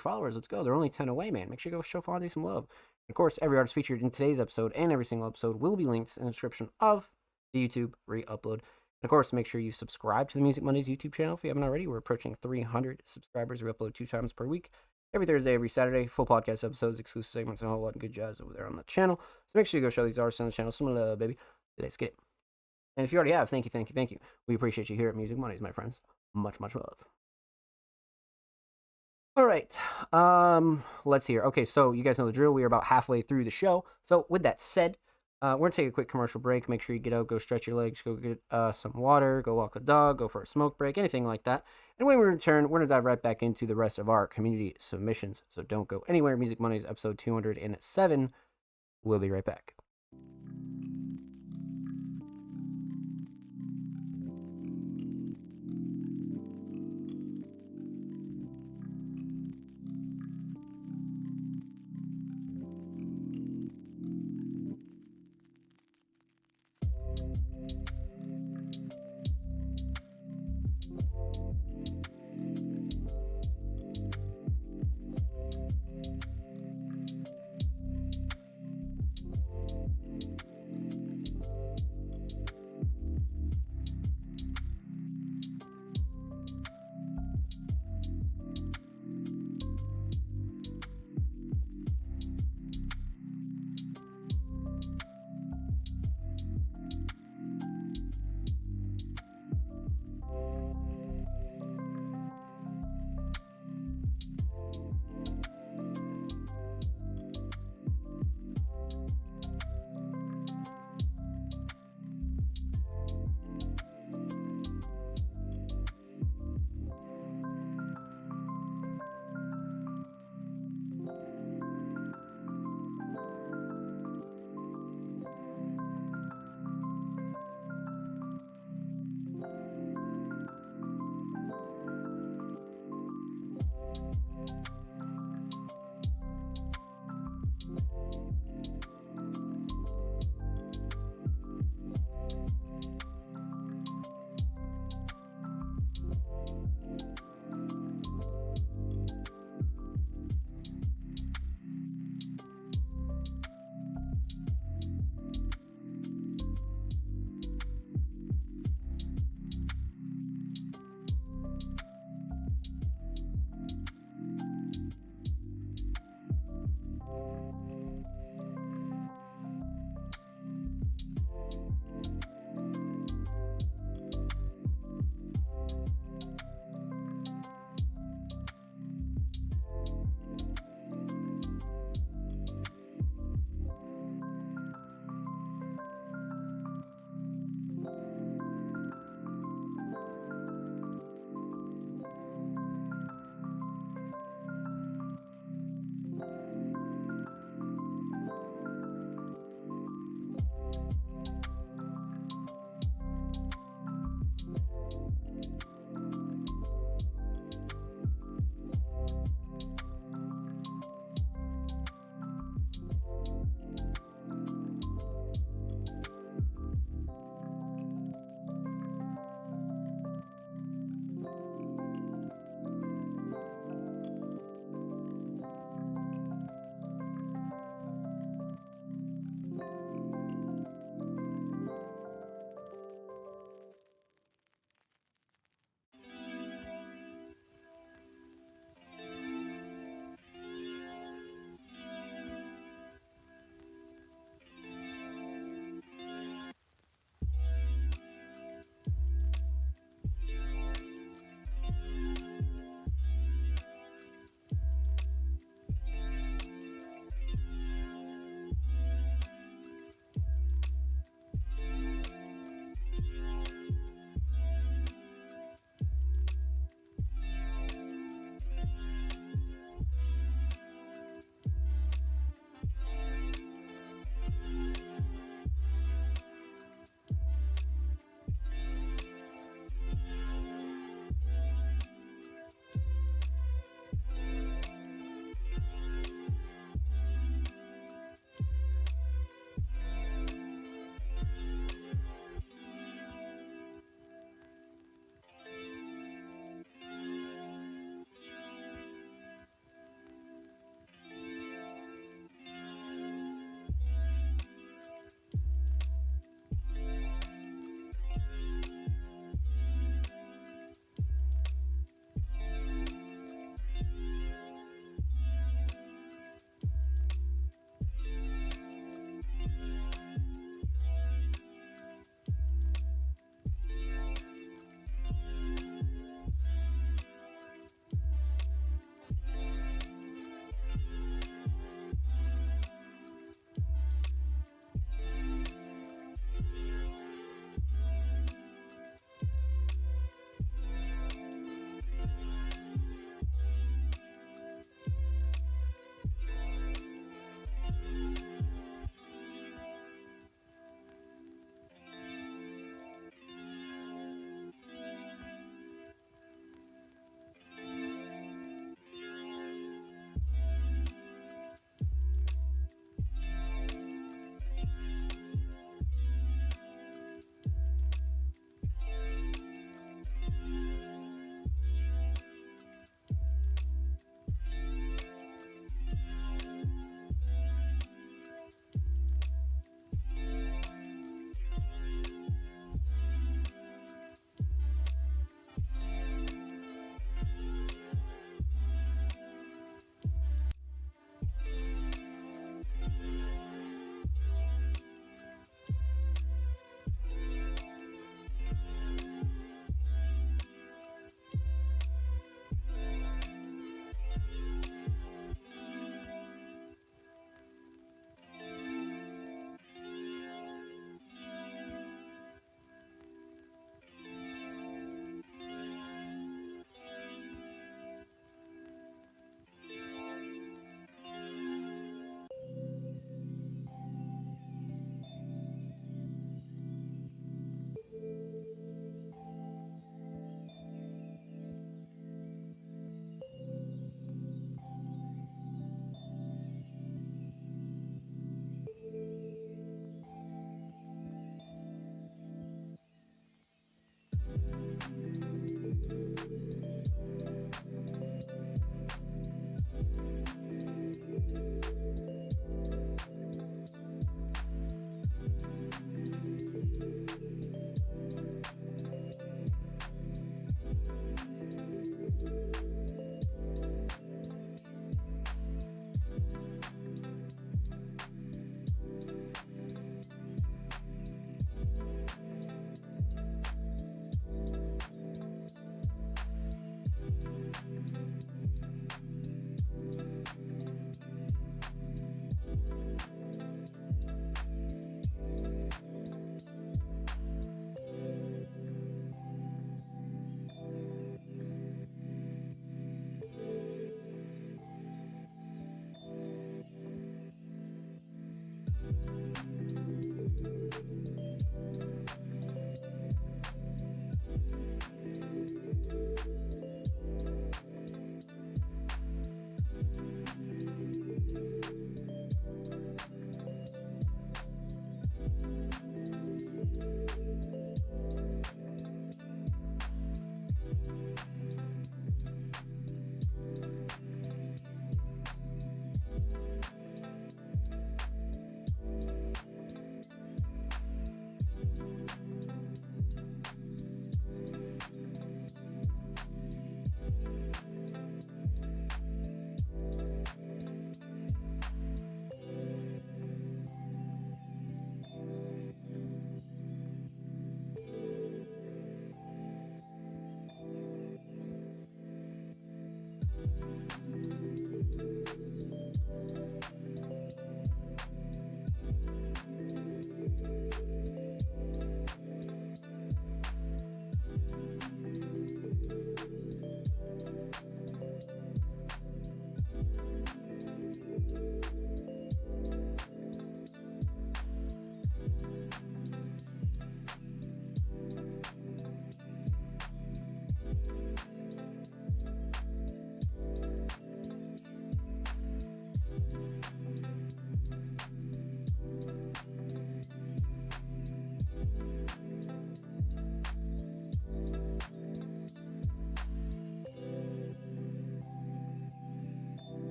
followers. Let's go. They're only 10 away, man. Make sure you go show Fonzie some love. Of course, every artist featured in today's episode and every single episode will be linked in the description of the YouTube re-upload. And of course, make sure you subscribe to the Music Mondays YouTube channel if you haven't already. We're approaching 300 subscribers. We upload 2 times per week, every Thursday, every Saturday. Full podcast episodes, exclusive segments, and a whole lot of good jazz over there on the channel. So make sure you go show these artists on the channel some love, baby. Let's get it. And if you already have, thank you. We appreciate you here at Music Mondays, my friends. Much, much love. All right, let's hear. Okay, so you guys know the drill. We are about halfway through the show. So with that said, we're going to take a quick commercial break. Make sure you get out, go stretch your legs, go get some water, go walk the dog, go for a smoke break, anything like that. And when we return, we're going to dive right back into the rest of our community submissions. So don't go anywhere. Music Mondays, episode 207. We'll be right back.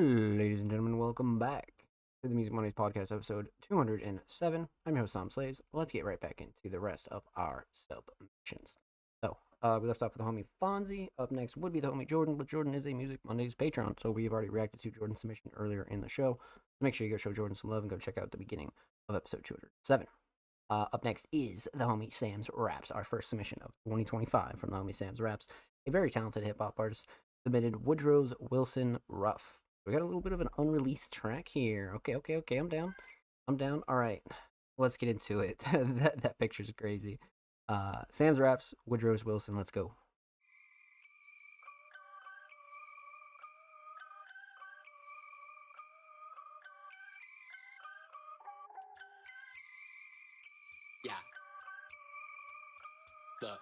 Ladies and gentlemen, welcome back to the Music Mondays podcast, episode 207. I'm your host, Tom Slays. Let's get right back into the rest of our submissions. So, we left off with the homie Fonzie. Up next would be the homie Jordan, but Jordan is a Music Mondays patron, so we've already reacted to Jordan's submission earlier in the show. So make sure you go show Jordan some love and go check out the beginning of episode 207. Up next is the homie Sam's Raps, our first submission of 2025 from the homie Sam's Raps, a very talented hip hop artist, submitted Woodrow's Wilson Ruff. We got a little bit of an unreleased track here. Okay, I'm down. All right, let's get into it. that picture's crazy. Sam's Raps, Woodrow's Wilson, let's go. Yeah. Look.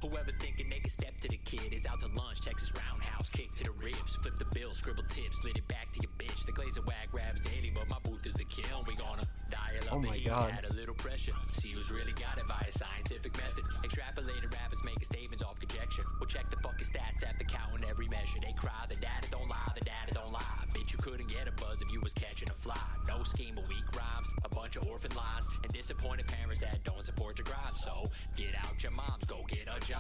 Whoever thinking they can step to the kid is out to lunch, Texas Roundhouse, kick to the ribs, flip the bill, scribble tips, slid it back to your bitch. The glazer wag grabs daily, but my booth is the kiln. We gonna dial up the heat, add a little pressure. See who's really got it via scientific method. Extrapolated rappers making statements off conjecture. We'll check the fucking stats after counting every measure. They cry, the data don't lie, the data don't lie. Bitch, you couldn't get a buzz if you was catching a fly. No scheme of weak rhymes, a bunch of orphan lines, and disappointed parents that don't support your grind. So get out your moms, go get a job.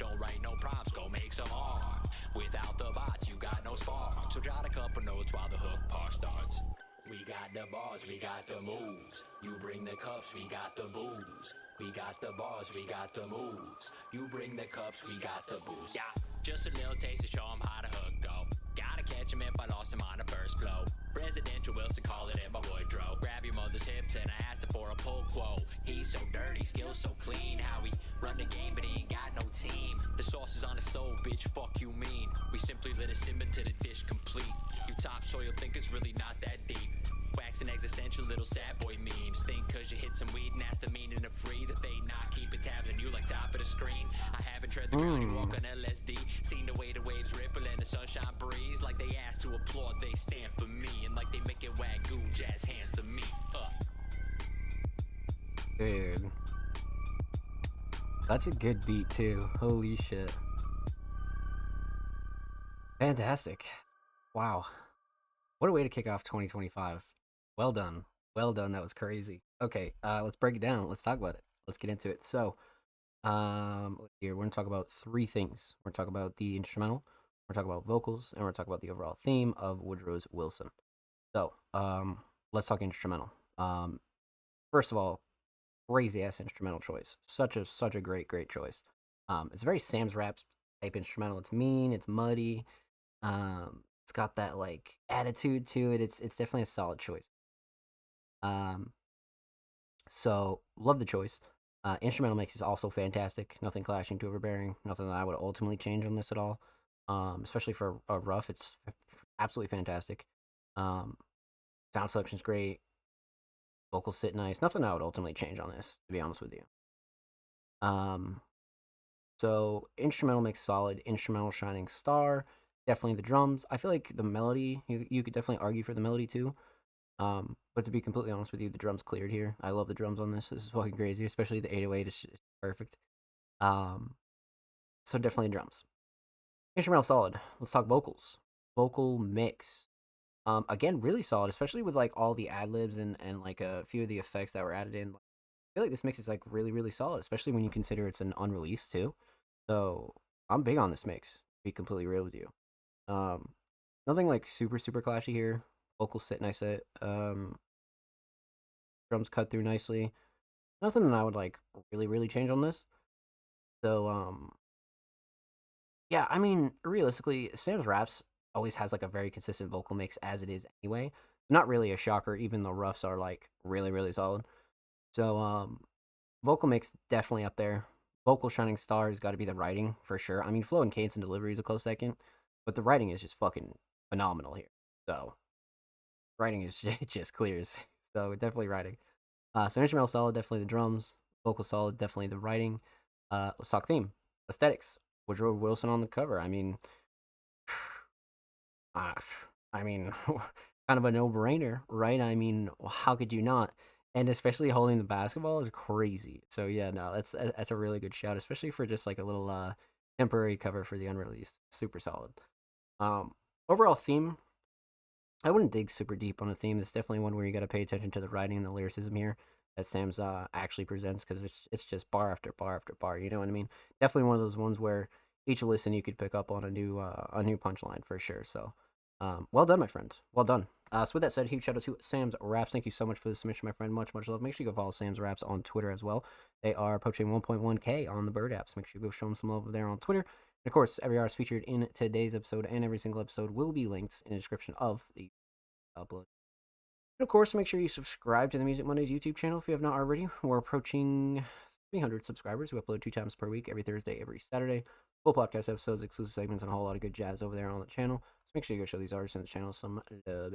Don't write no prompts, go make some art. Without the bots, you got no spark. So jot a couple notes while the hook part starts. We got the bars, we got the moves. You bring the cups, we got the booze. We got the bars, we got the moves. You bring the cups, we got the booze. Yeah, just a little taste to show 'em how the hook go. Gotta catch 'em if I lost 'em on the first blow. Presidential Wilson, call it in my Woodrow. Grab your mother's hips and I asked her for a pull quote. He's so dirty, skills so clean. How he run the game, but he ain't got no team. The sauce is on the stove, bitch, fuck you mean. We simply let it simmer to the dish complete. You topsoil think it's really not that deep. Waxing existential little sad boy memes. Think cause you hit some weed and ask the meaning of free that they not keeping tabs on you like top of the screen. I haven't tread the ground, you walk on LSD. Seen the way the waves ripple and the sunshine breeze. Like they asked to applaud, they stand for me. And like they make it wagyu jazz hands to me. Dude. Such a good beat too. Holy shit. Fantastic. Wow. What a way to kick off 2025. Well done. That was crazy. Okay, let's break it down. Let's talk about it. Let's get into it. So, here we're gonna talk about three things. We're gonna talk about the instrumental, we're gonna talk about vocals, and we're gonna talk about the overall theme of Woodrow's Wilson. So, let's talk instrumental. First of all, crazy ass instrumental choice. Such a great choice. It's a very Sam's Raps type instrumental. It's mean, it's muddy. It's got that like attitude to it. It's definitely a solid choice. So love the choice. Instrumental mix is also fantastic. Nothing clashing, too overbearing. Nothing that I would ultimately change on this at all. Especially for a rough, it's absolutely fantastic. Sound selection's great. Vocals sit nice. Nothing I would ultimately change on this, to be honest with you. So instrumental mix solid. Instrumental shining star. Definitely the drums. I feel like the melody, you could definitely argue for the melody too. But to be completely honest with you, the drums cleared here. I love the drums on this. This is fucking crazy, especially the 808 is perfect. So definitely drums. Instrumental solid. Let's talk vocals. Vocal mix. Again, really solid, especially with like all the ad-libs and like a few of the effects that were added in. I feel like this mix is like really solid, especially when you consider it's an unreleased too. So I'm big on this mix, to be completely real with you. Nothing like super clashy here. Vocals sit nice. Drums cut through nicely. Nothing that I would like really change on this. So yeah, I mean realistically, Sam's Raps always has like a very consistent vocal mix as it is anyway. Not really a shocker, even though roughs are like really solid. So vocal mix definitely up there. Vocal shining star has got to be the writing for sure. I mean, flow and cadence and delivery is a close second. But the writing is just fucking phenomenal here. So, writing is just clears. So, definitely writing. So, instrumental solid, definitely the drums. Vocal solid, definitely the writing. Let's talk theme. Aesthetics. Woodrow Wilson on the cover. I mean, kind of a no-brainer, right? I mean, how could you not? And especially holding the basketball is crazy. So, yeah, no, that's a really good shout, especially for just like a little temporary cover for the unreleased. Super solid. Overall theme, I wouldn't dig super deep on a theme. It's definitely one where you got to pay attention to the writing and the lyricism here that Sam's actually presents, because it's just bar after bar after bar. You know what I mean? Definitely one of those ones where each listen you could pick up on a new punchline for sure. So, well done, my friend. Well done. So with that said, huge shout out to Sam's Raps. Thank you so much for the submission, my friend. Much love. Make sure you go follow Sam's Raps on Twitter as well. They are approaching 1.1K on the Bird apps. Make sure you go show them some love over there on Twitter. And of course, every artist featured in today's episode and every single episode will be linked in the description of the upload. And of course, make sure you subscribe to the Music Mondays YouTube channel if you have not already. We're approaching 300 subscribers. We upload 2 times per week, every Thursday, every Saturday. Full podcast episodes, exclusive segments, and a whole lot of good jazz over there on the channel. So make sure you go show these artists in the channel some love.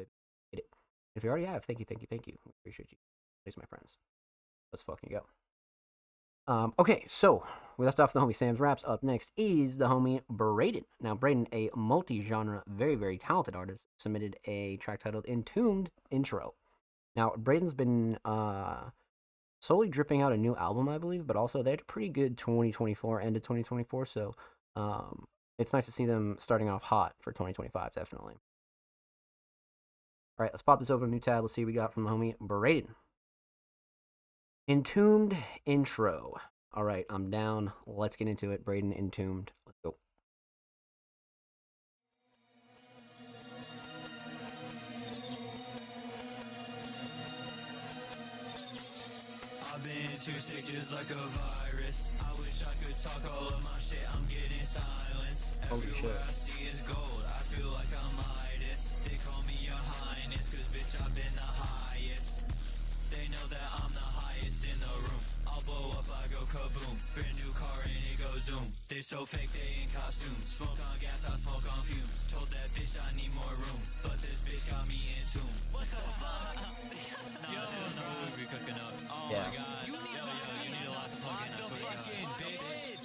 If you already have, thank you. We appreciate you. Thanks, my friends. Let's fucking go. Okay, so we left off the homie Sam's Raps. Up next is the homie Braden. Now, Braden, a multi-genre, very, very talented artist, submitted a track titled Entombed Intro. Now, Braden's been slowly dripping out a new album, I believe, but also they had a pretty good 2024, end of 2024, so it's nice to see them starting off hot for 2025, definitely. All right, let's pop this over to a new tab. Let's see what we got from the homie Braden. Entombed Intro. All right, I'm down. Let's get into it. Braden, Entombed. Let's go. I've been too sick just like a virus. I wish I could talk all of my shit. I'm getting silence. Everywhere I see is gold. I feel like I'm Midas. They call me your highness, cause bitch I've been the highest. They know that I'm the highest in the room. I'll blow up, I go kaboom. Brand new car and it goes zoom. They so fake, they in costume. Smoke on gas, I smoke on fumes. Told that bitch I need more room, but this bitch got me in tune. What the fuck? Yo, no, we cooking up. Oh my god. You need a lot to fucking bitch.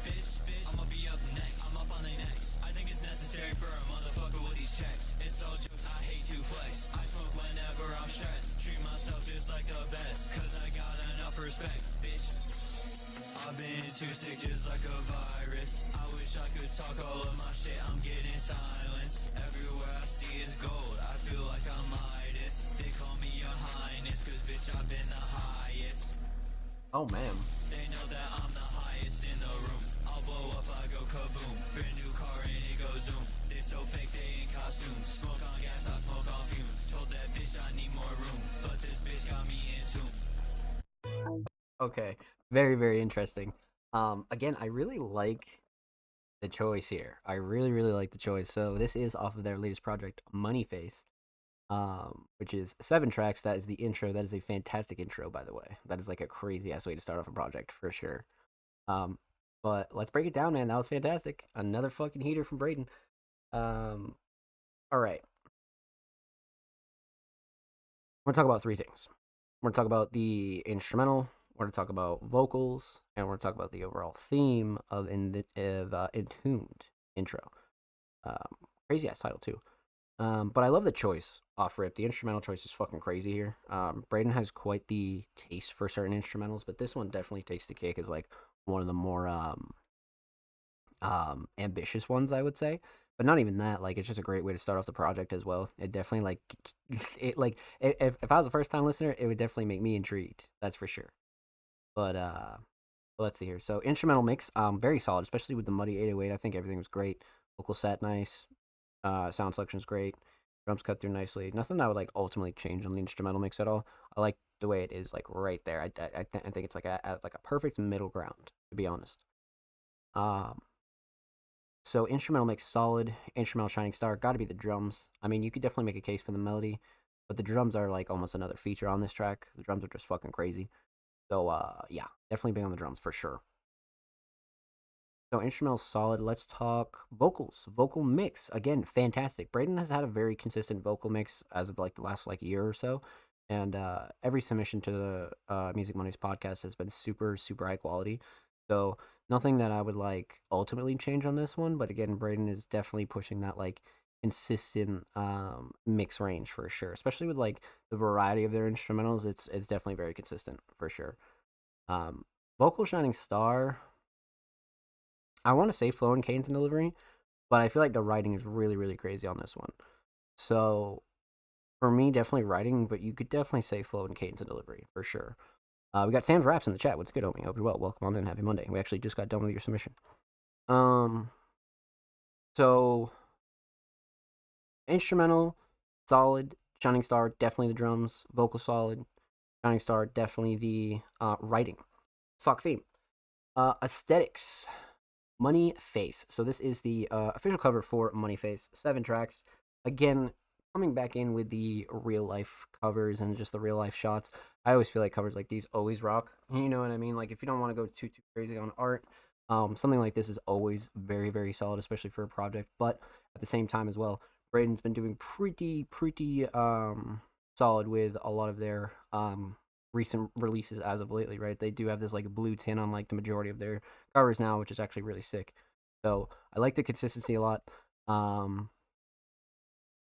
Bitch, I'ma be up next. I'm up on their necks. I think it's necessary for a motherfucker with these checks. It's all jokes, I hate to flex. I smoke whenever I'm stressed. Treat myself just like the best, cause I got enough respect, bitch. I've been too sick just like a virus. I wish I could talk all of my shit. I'm getting silence. Everywhere I see is gold. I feel like I'm Midas. They call me your highness, cause bitch I've been the highest. Oh man. They know that I'm the highest in the room. I'll blow up, I go kaboom. Brand new car and it goes zoom. They so fake, they in costumes. Smoke on gas, I smoke on fumes. Told that bitch I need more room, but this bitch got me in tune. Okay, very, very interesting. Again, I really like the choice here. I really, really like the choice. So this is off of their latest project, Moneyface, which is 7 tracks. That is the intro. That is a fantastic intro, by the way. That is like a crazy ass way to start off a project for sure. But let's break it down, man. That was fantastic. Another fucking heater from Braden. All right. We're gonna talk about 3 things. We're gonna talk about the instrumental. We're going to talk about vocals, and we're going to talk about the overall theme of Entombed Intro. Crazy ass title too. But I love the choice off rip. The instrumental choice is fucking crazy here. Braden has quite the taste for certain instrumentals, but this one definitely takes the cake as like one of the more ambitious ones, I would say. But not even that. Like, it's just a great way to start off the project as well. It definitely if I was a first time listener, it would definitely make me intrigued. That's for sure. But let's see here. So instrumental mix, very solid, especially with the Muddy 808. I think everything was great. Vocal set nice. Sound selection's great. Drums cut through nicely. Nothing I would like ultimately change on the instrumental mix at all. I like the way it is, like right there. I think it's like a perfect middle ground, to be honest. So instrumental mix solid. Instrumental shining star, got to be the drums. I mean, you could definitely make a case for the melody, but the drums are like almost another feature on this track. The drums are just fucking crazy. So, yeah, definitely being on the drums for sure. So, instrumental solid. Let's talk vocals. Vocal mix. Again, fantastic. Braden has had a very consistent vocal mix as of, like, the last, like, year or so. And every submission to the Music Mondays podcast has been super, super high quality. So, nothing that I would, like, ultimately change on this one. But, again, Braden is definitely pushing that, like, consistent mix range for sure, especially with like the variety of their instrumentals. It's definitely very consistent for sure. Vocal shining star, I want to say flow and cadence and delivery, but I feel like the writing is really, really crazy on this one. So for me, definitely writing, but you could definitely say flow and cadence and delivery for sure. We got Sam's Raps in the chat. What's good, homie? Hope you're well. Welcome on in. Happy Monday. We actually just got done with your submission. So instrumental, solid. Shining Star, definitely the drums. Vocal, solid. Shining Star, definitely the writing. Stock theme. Aesthetics. Money Face. So this is the official cover for Money Face. 7 tracks. Again, coming back in with the real life covers and just the real life shots. I always feel like covers like these always rock. You know what I mean? Like if you don't want to go too crazy on art, something like this is always very, very solid, especially for a project. But at the same time as well, Braden's been doing pretty solid with a lot of their recent releases as of lately, right? They do have this like blue tint on like the majority of their covers now, which is actually really sick. So I like the consistency a lot.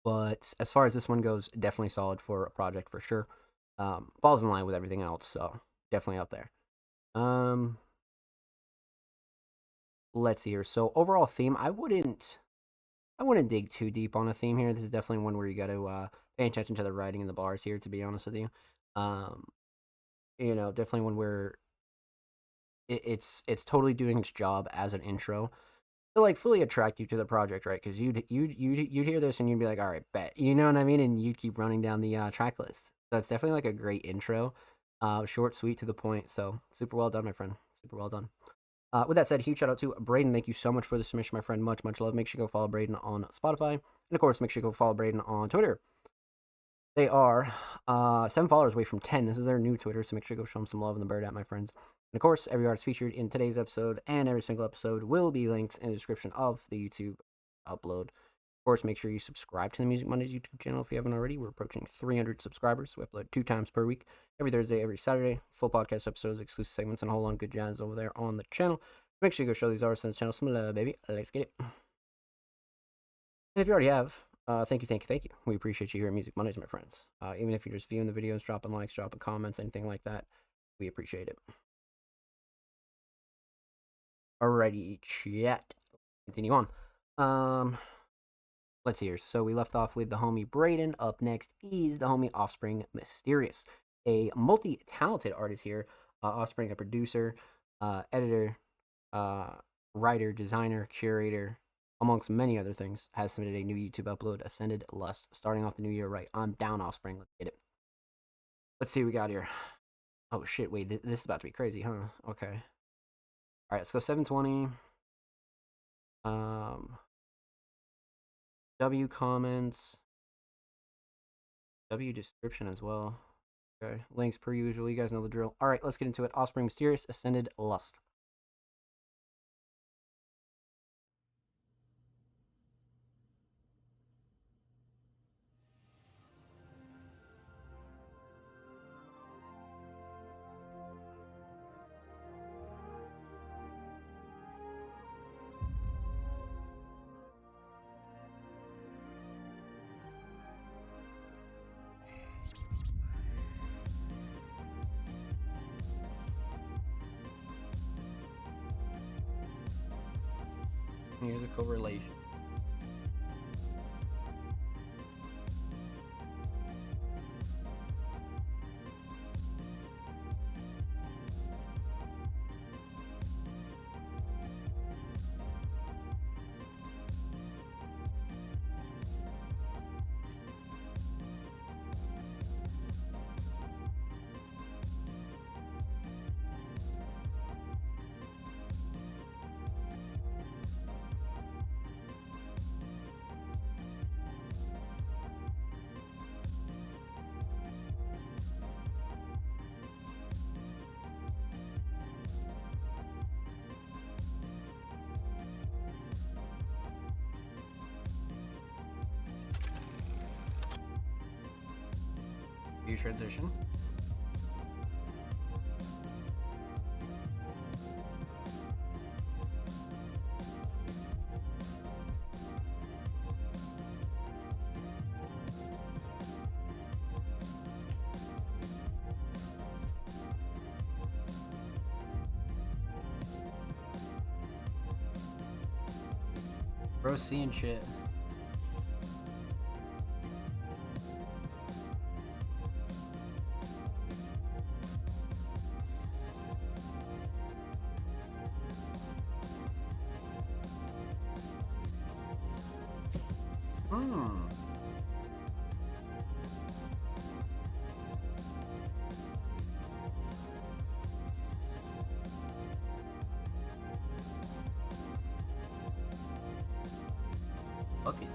But as far as this one goes, definitely solid for a project for sure. Falls in line with everything else, so definitely up there. Let's see here. So overall theme, I wouldn't dig too deep on a theme here. This is definitely one where you got to pay attention to the writing and the bars here, to be honest with you. You know, definitely one where it's totally doing its job as an intro to like fully attract you to the project, right? Because you'd hear this and you'd be like, all right, bet, you know what I mean, and you'd keep running down the track list. So it's definitely like a great intro, short, sweet, to the point. So super well done, my friend. Super well done. With that said, huge shout out to Braden. Thank you so much for the submission, my friend. Much love. Make sure you go follow Braden on Spotify, and of course, make sure you go follow Braden on Twitter. They are 7 followers away from 10. This is their new Twitter, so make sure you go show them some love in the bird at, my friends. And of course, every artist featured in today's episode and every single episode will be linked in the description of the YouTube upload. Of course, make sure you subscribe to the Music Mondays YouTube channel if you haven't already. We're approaching 300 subscribers. We upload 2 times per week, every Thursday, every Saturday. Full podcast episodes, exclusive segments, and a whole lot of good jazz over there on the channel. Make sure you go show these artists on the channel some love, baby. Let's get it. And if you already have, thank you. We appreciate you here at Music Mondays, my friends. Even if you're just viewing the videos, dropping likes, dropping comments, anything like that, we appreciate it. Alrighty, chat. Continue on. Let's see here. So we left off with the homie Braden. Up next is the homie Offspring Mysterious, a multi-talented artist here. Offspring, a producer, editor, writer, designer, curator, amongst many other things, has submitted a new YouTube upload, Ascended Lust, starting off the new year right. I'm down, Offspring. Let's get it. Let's see what we got here. Oh shit, wait, this is about to be crazy, huh? Okay. Alright, let's go 720. W comments. W description as well. Okay, links per usual. You guys know the drill. Alright, let's get into it. Offspring Mysterious, Ascended Lust. Here's a correlation. View transition. Bro, seeing shit. Bucket.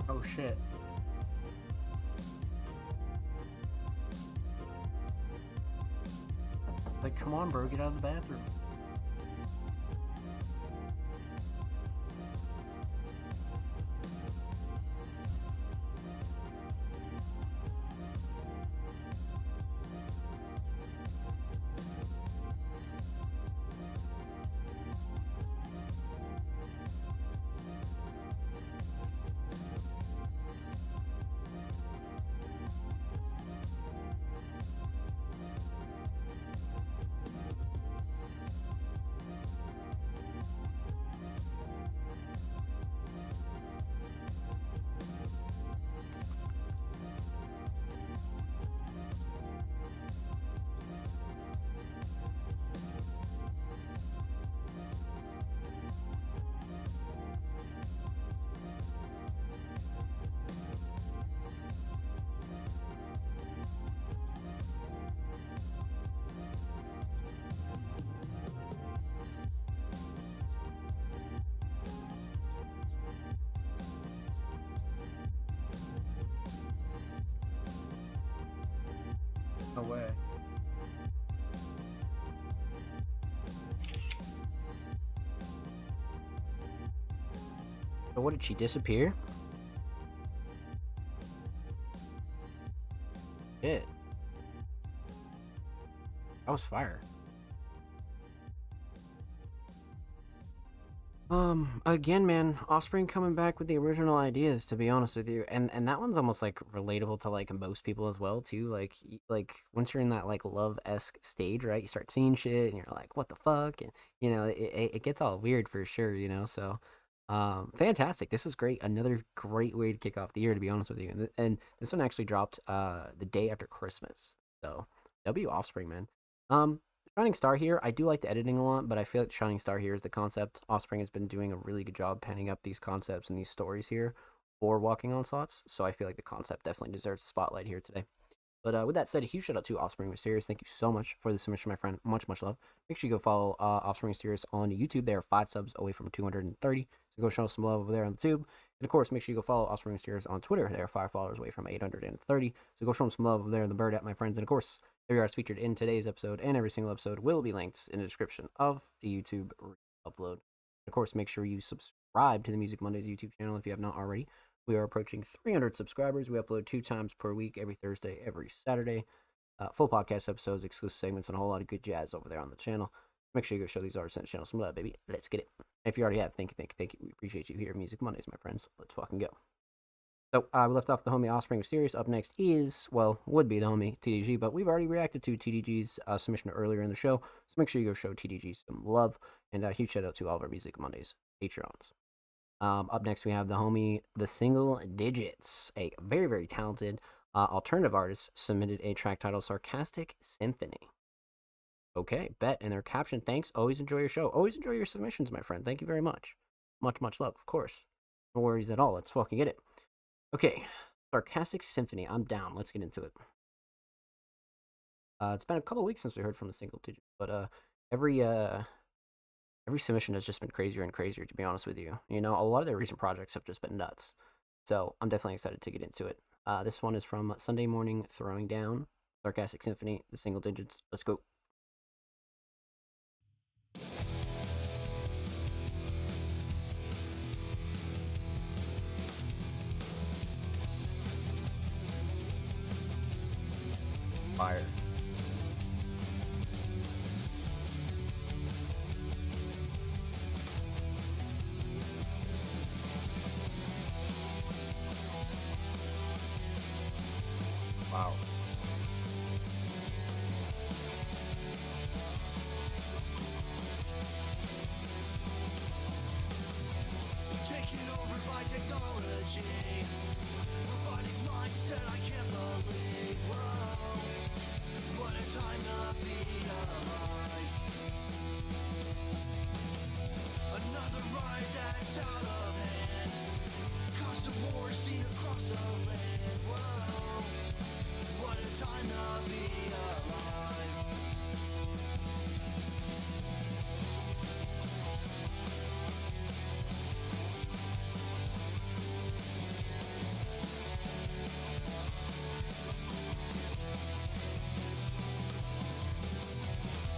Oh shit. Like, come on, bro, get out of the bathroom. No way. So what, did she disappear? Shit. That was fire. Again, man, Offspring coming back with the original ideas, to be honest with you, and that one's almost like relatable to like most people as well too. Like once you're in that like love-esque stage, right? You start seeing shit, and you're like, what the fuck, and you know it gets all weird for sure, you know. So, fantastic. This is great. Another great way to kick off the year, to be honest with you. And this one actually dropped the day after Christmas. So, W Offspring, man. Shining Star here, I do like the editing a lot, but I feel like Shining Star here is the concept. Offspring has been doing a really good job penning up these concepts and these stories here for Walking on Slots, so I feel like the concept definitely deserves a spotlight here today. But with that said, a huge shout out to Offspring Mysterious. Thank you so much for the submission, my friend. Much, much love. Make sure you go follow Offspring Mysterious on YouTube. They are 5 subs away from 230, so go show some love over there on the tube. And of course, make sure you go follow Offspring Mysterious on Twitter. They are 5 followers away from 830, so go show them some love over there in the bird at my friends. And of course, every artist featured in today's episode and every single episode will be linked in the description of the YouTube upload. And of course, make sure you subscribe to the Music Mondays YouTube channel if you have not already. We are approaching 300 subscribers. We upload 2 times per week, every Thursday, every Saturday. Full podcast episodes, exclusive segments, and a whole lot of good jazz over there on the channel. Make sure you go show these artists on the channel some love, baby. Let's get it. If you already have, thank you. We appreciate you here at Music Mondays, my friends. Let's fucking go. So, we left off the homie Offspring Mysterious. Up next is, well, would be the homie TDG, but we've already reacted to TDG's submission earlier in the show, so make sure you go show TDG some love, and a huge shout out to all of our Music Mondays Patreons. Up next, we have the homie The Single Digits, a very, very talented alternative artist, submitted a track titled Sarcastic Symphony. Okay, bet. And their caption, thanks. Always enjoy your show. Always enjoy your submissions, my friend. Thank you very much. Much love, of course. No worries at all. Let's fucking get it. Okay, Sarcastic Symphony. I'm down. Let's get into it. It's been a couple weeks since we heard from the Single Digit, but every submission has just been crazier and crazier, to be honest with you. You know, a lot of their recent projects have just been nuts. So I'm definitely excited to get into it. This one is from Sunday Morning Throwing Down, Sarcastic Symphony, the Single Digits. Let's go. Fire. Wow. Taken over by technology. Robotic mindset, I can't believe. Whoa, what a time to be alive. Another ride that's out of hand. Constant war seen across the land. Whoa, what a time to be alive.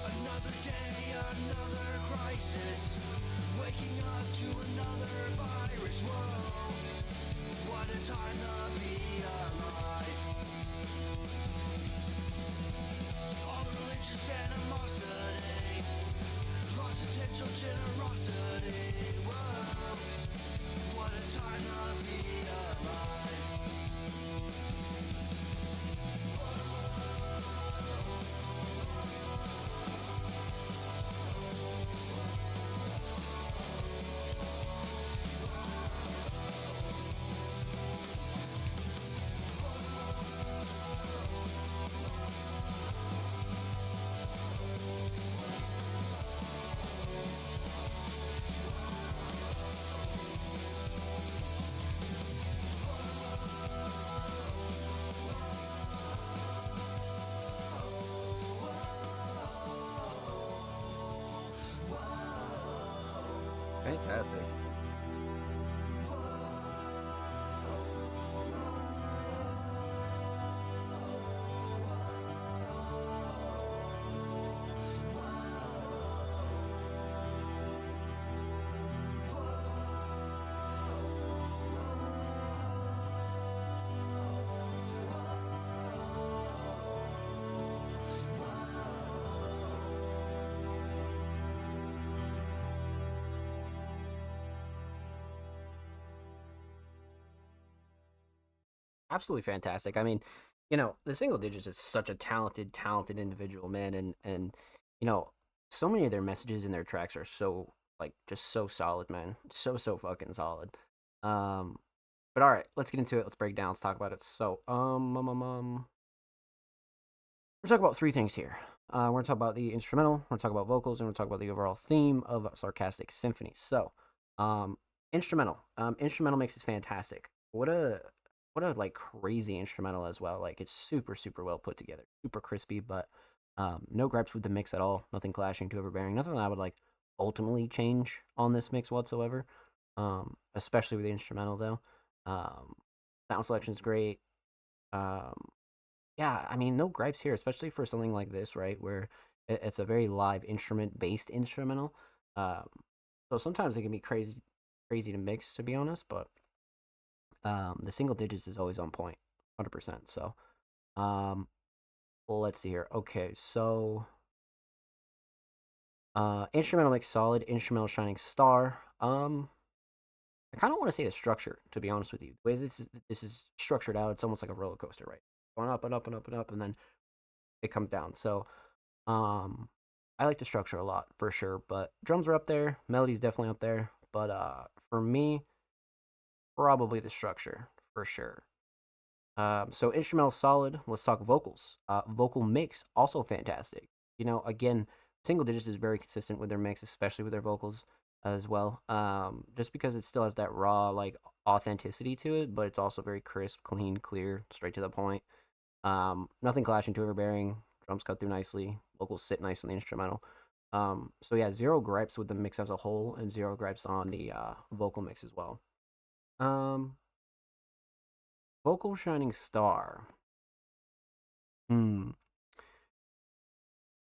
Another day, another crisis. Waking up to another virus. Whoa, what a time to be alive. All the religious animosity, lost potential generosity. Whoa, what a time to be alive. Fantastic. Absolutely fantastic. I mean, you know, the Single Digits is such a talented individual, man, and you know, so many of their messages in their tracks are so like just so solid, man. So fucking solid. Um, but all right, let's get into it. Let's break down. Let's talk about it. So, we're talking about three things here. We're gonna talk about the instrumental. We're gonna talk about vocals, and we're gonna talk about the overall theme of Sarcastic Symphony. So, instrumental. Instrumental mix is fantastic. What a like crazy instrumental as well. Like it's super well put together, super crispy, but no gripes with the mix at all. Nothing clashing, too overbearing. Nothing that I would like ultimately change on this mix whatsoever. Especially with the instrumental though. Sound selection's great. Yeah, I mean no gripes here, especially for something like this, right? Where it's a very live instrument based instrumental. So sometimes it can be crazy to mix, to be honest, but the Single Digits is always on point, 100%. So, let's see here. Okay, so instrumental mix solid, instrumental shining star. I kind of want to say the structure, to be honest with you. The way this is structured out, it's almost like a roller coaster, right? Going up and up and up and up, and then it comes down. So, I like the structure a lot for sure. But drums are up there, melody's definitely up there. But for me, probably the structure for sure. So instrumental solid. Let's talk vocals. Vocal mix also fantastic. you know, again, Single Digits is very consistent with their mix, especially with their vocals as well. Just because it still has that raw like authenticity to it, but it's also very crisp, clean, clear, straight to the point. Nothing clashing, too overbearing. Drums cut through nicely. Vocals sit nice on the instrumental. So yeah, zero gripes with the mix as a whole, and zero gripes on the vocal mix as well. Vocal shining star.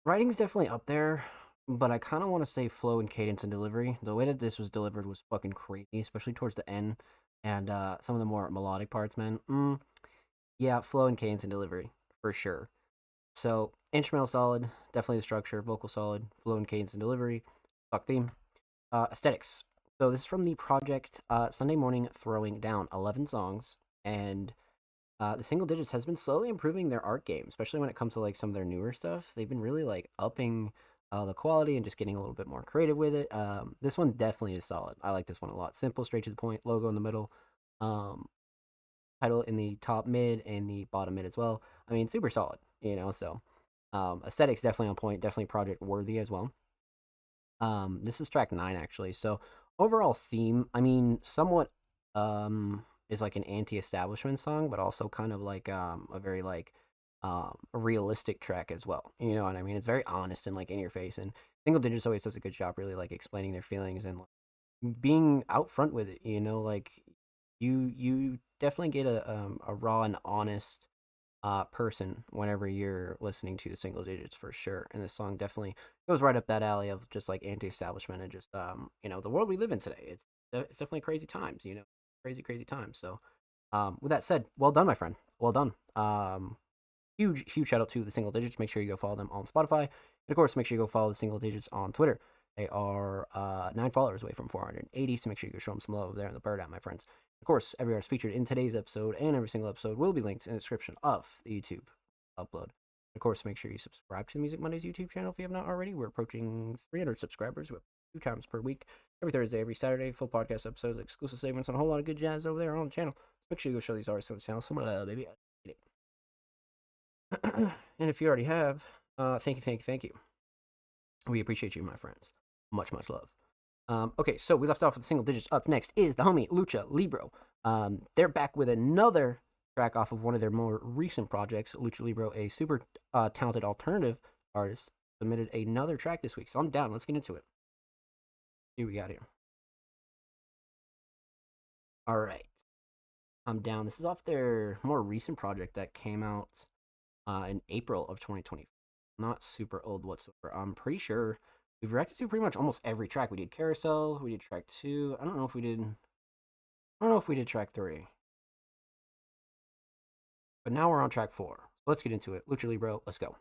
Writing's definitely up there, but I kind of want to say flow and cadence and delivery. The way that this was delivered was fucking crazy, especially towards the end and some of the more melodic parts, man. Yeah, flow and cadence and delivery for sure. So instrumental solid, definitely the structure. Vocal solid, flow and cadence and delivery. Fuck theme. Aesthetics. So this is from the project Sunday Morning Throwing Down. 11 songs, and the Single Digits has been slowly improving their art game, especially when it comes to like some of their newer stuff. They've been really like upping the quality and just getting a little bit more creative with it. This one definitely is solid. I like this one a lot. Simple, straight to the point. Logo in the middle. Title in the top mid and the bottom mid as well. I mean, super solid, you know. So aesthetics definitely on point. Definitely project worthy as well. This is track 9 actually. So overall theme, I mean, somewhat is like an anti-establishment song, but also kind of like a very like a realistic track as well. You know what I mean? It's very honest and like in your face. And Single Digits always does a good job really like explaining their feelings and like, being out front with it. You know, like you definitely get a raw and honest person whenever you're listening to the Single Digits for sure. And this song definitely goes right up that alley of just like anti-establishment and just you know, the world we live in today. It's definitely crazy times, you know, crazy times. So with that said, well done, my friend. Well done. Huge shout out to the Single Digits. Make sure you go follow them on Spotify. And of course, make sure you go follow the Single Digits on Twitter. They are 9 followers away from 480, so make sure you go show them some love there in the bird out, my friends. Of course, every artist featured in today's episode and every single episode will be linked in the description of the YouTube upload. Of course, make sure you subscribe to the Music Mondays YouTube channel if you have not already. We're approaching 300 subscribers. We're 2 times per week, every Thursday, every Saturday, full podcast episodes, exclusive segments, and a whole lot of good jazz over there on the channel. So make sure you go show these artists on the channel some love, baby. And if you already have, thank you. We appreciate you, my friends. Much love. Okay, so we left off with the Single Digits. Up next is the homie Lucha Libro. They're back with another track off of one of their more recent projects. Lucha Libro, a super talented alternative artist, submitted another track this week. So I'm down. Let's get into it. See what we got here. All right. I'm down. This is off their more recent project that came out in April of 2020. Not super old whatsoever. I'm pretty sure we've reacted to pretty much almost every track. We did Carousel, we did track 2. I don't know if we did track 3. But now we're on track 4. So let's get into it. Lucha Libro, let's go.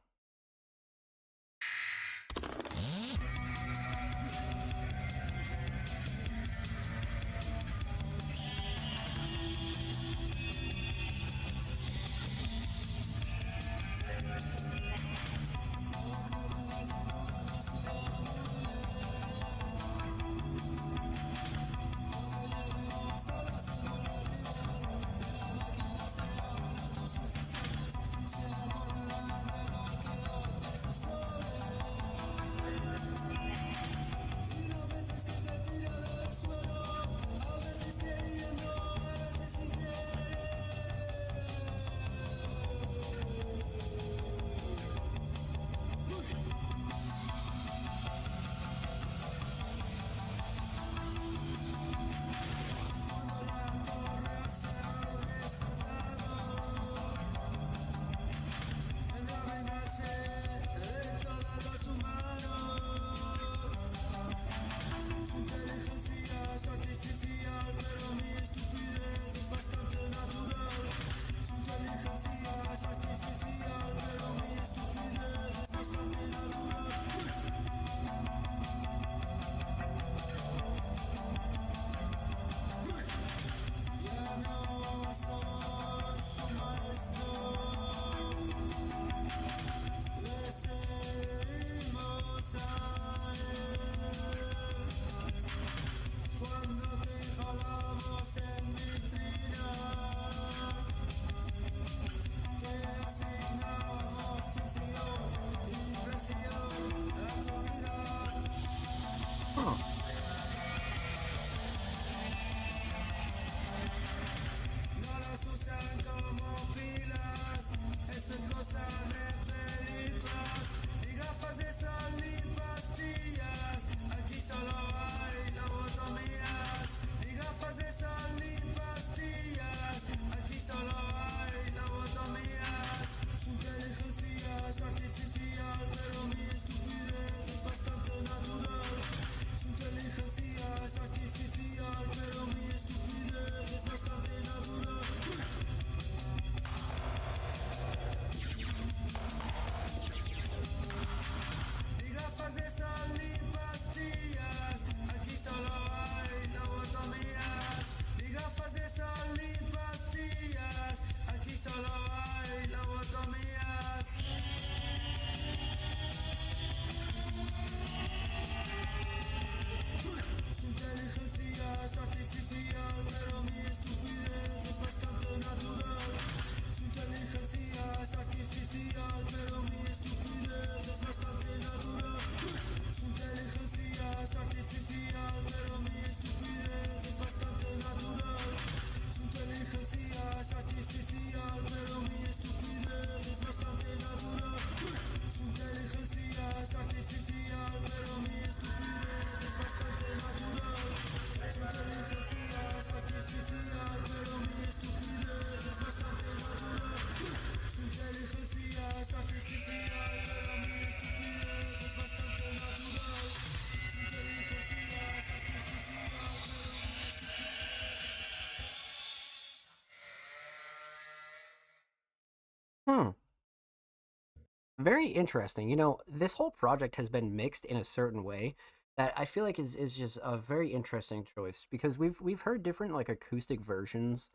very interesting. You know, this whole project has been mixed in a certain way that I feel like is just a very interesting choice because we've heard different like acoustic versions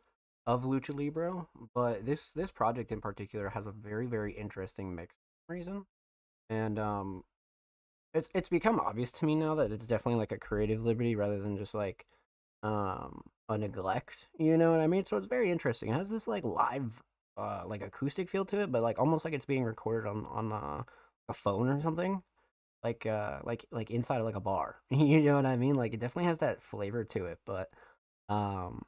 of Lucha Libre, but this project in particular has a very interesting mix for some reason. And it's become obvious to me now that it's definitely like a creative liberty rather than just like a neglect, you know what I mean? So it's very interesting. It has this like live like acoustic feel to it, but like almost like it's being recorded on a phone or something. Like inside of like a bar. You know what I mean? Like it definitely has that flavor to it, but um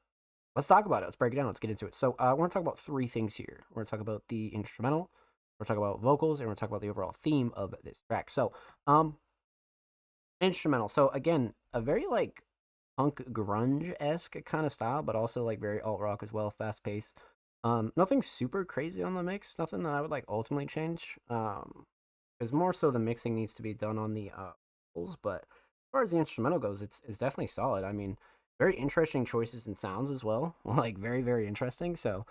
let's talk about it. Let's break it down. Let's get into it. So we're gonna talk about three things here. We're gonna talk about the instrumental, we're gonna talk about vocals, and we're gonna talk about the overall theme of this track. So instrumental. So again, a very like punk grunge esque kind of style, but also like very alt rock as well, fast paced. Nothing super crazy on the mix. Nothing that I would like ultimately change. Because more so the mixing needs to be done on the vocals. But as far as the instrumental goes, it's definitely solid. I mean, very interesting choices and sounds as well. Like very interesting. So,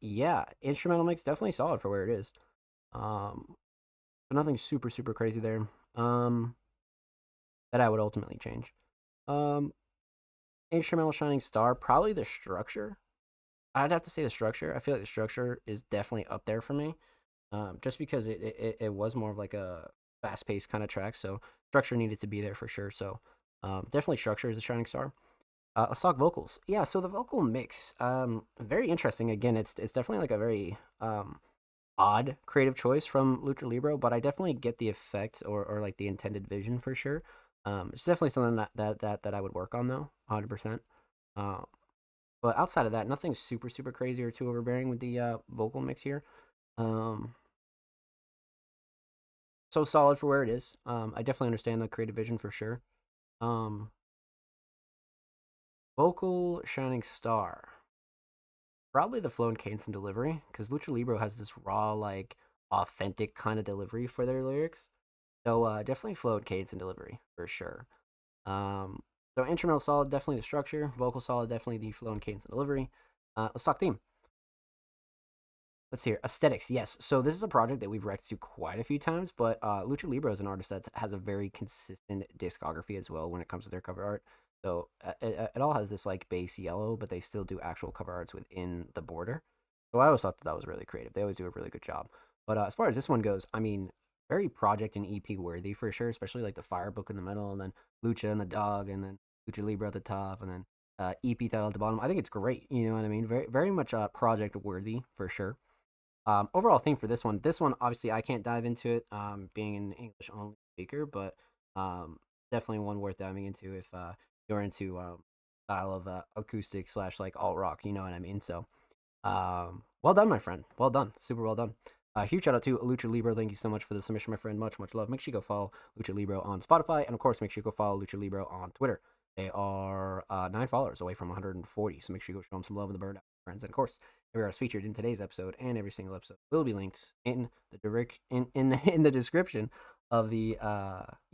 yeah, instrumental mix definitely solid for where it is. But nothing super crazy there. That I would ultimately change. Instrumental shining star, probably the structure. I'd have to say the structure. I feel like the structure is definitely up there for me. Just because it was more of like a fast paced kind of track, so structure needed to be there for sure. So definitely structure is the shining star. Let's talk vocals. Yeah, so the vocal mix, very interesting. Again, it's definitely like a very odd creative choice from Lucha Libre, but I definitely get the effect or like the intended vision for sure. It's definitely something that I would work on though, 100%. But outside of that, nothing super crazy or too overbearing with the vocal mix here. So solid for where it is. I definitely understand the creative vision for sure. Vocal shining star, probably the flow and cadence and delivery, because Lucha Libre has this raw, like authentic kind of delivery for their lyrics. So definitely flow and cadence and delivery for sure. So instrumental solid, definitely the structure. Vocal solid, definitely the flow and cadence and delivery. Let's talk theme. Let's hear aesthetics. Yes, so this is a project that we've reacted to quite a few times, but Lucha Libre is an artist that has a very consistent discography as well when it comes to their cover art. So it all has this like base yellow, but they still do actual cover arts within the border. So I always thought that was really creative. They always do a really good job. But as far as this one goes, I mean, very project and EP worthy for sure, especially like the Fire Book in the middle, and then Lucha and the dog, and then Lucha Libre at the top, and then EP title at the bottom. I think it's great. You know what I mean? Very much project worthy for sure. Overall theme for this one obviously I can't dive into it, being an English only speaker, but definitely one worth diving into if you're into style of acoustic / like alt rock. You know what I mean? So well done, my friend. Well done. Super well done. Huge shout out to Lucha Libre. Thank you so much for the submission, my friend. Much love. Make sure you go follow Lucha Libre on Spotify, and of course, make sure you go follow Lucha Libre on Twitter. They are 9 followers away from 140, so make sure you go show them some love in the bird, friends. And of course, every artist featured in today's episode and every single episode will be linked in the in the description of the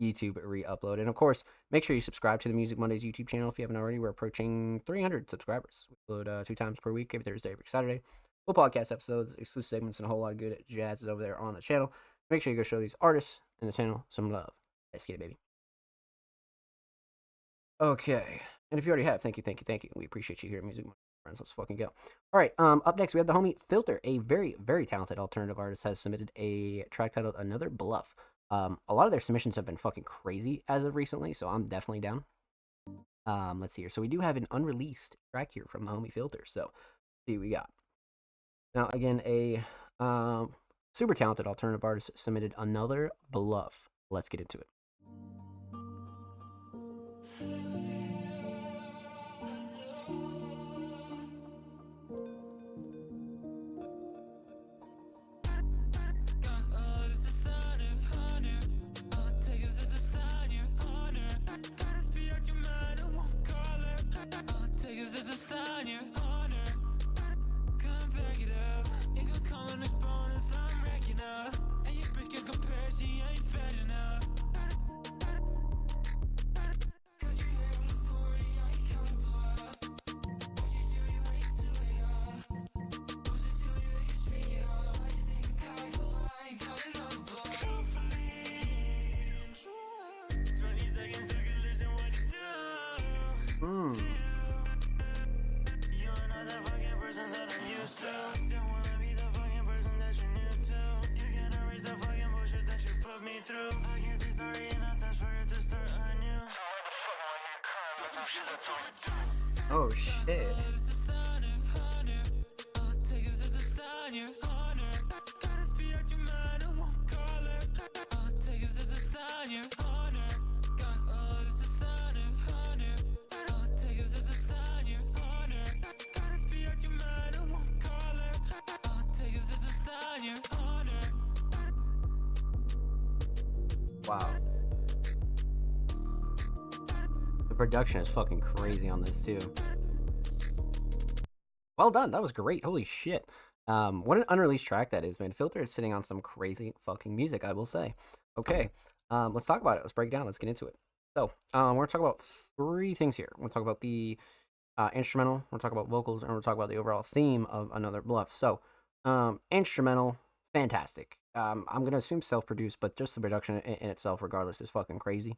YouTube re-upload. And of course, make sure you subscribe to the Music Mondays YouTube channel if you haven't already. We're approaching 300 subscribers. We upload 2 times per week, every Thursday, every Saturday. Full podcast episodes, exclusive segments, and a whole lot of good jazz is over there on the channel. Make sure you go show these artists in the channel some love. Let's get it, baby. Okay. And if you already have, thank you. We appreciate you here at Music Mondays, friends. Let's fucking go. All right. Up next, we have the homie Filter, a very talented alternative artist, has submitted a track titled Another Bluff. A lot of their submissions have been fucking crazy as of recently, so I'm definitely down. Let's see here. So we do have an unreleased track here from the homie Filter. So let's see what we got. Now, again, a super talented alternative artist submitted Another Bluff. Let's get into it. second circulation, what it do? You're not the fucking person that I'm used to. Don't wanna be the fucking person that you're new to. You can't erase the fucking bullshit that you put me through. I can't say sorry enough times for it to start anew. That's some shit that's overdue. Oh shit. Wow. The production is fucking crazy on this too. Well done. That was great. Holy shit. What an unreleased track that is, man. Filter is sitting on some crazy fucking music, I will say. Okay. Let's talk about it. Let's break it down. Let's get into it. So, we're gonna talk about 3 things here. We're gonna talk about the instrumental, we're gonna talk about vocals, and we're gonna talk about the overall theme of Another Bluff. So, instrumental, fantastic. I'm gonna assume self-produced, but just the production in itself, regardless, is fucking crazy.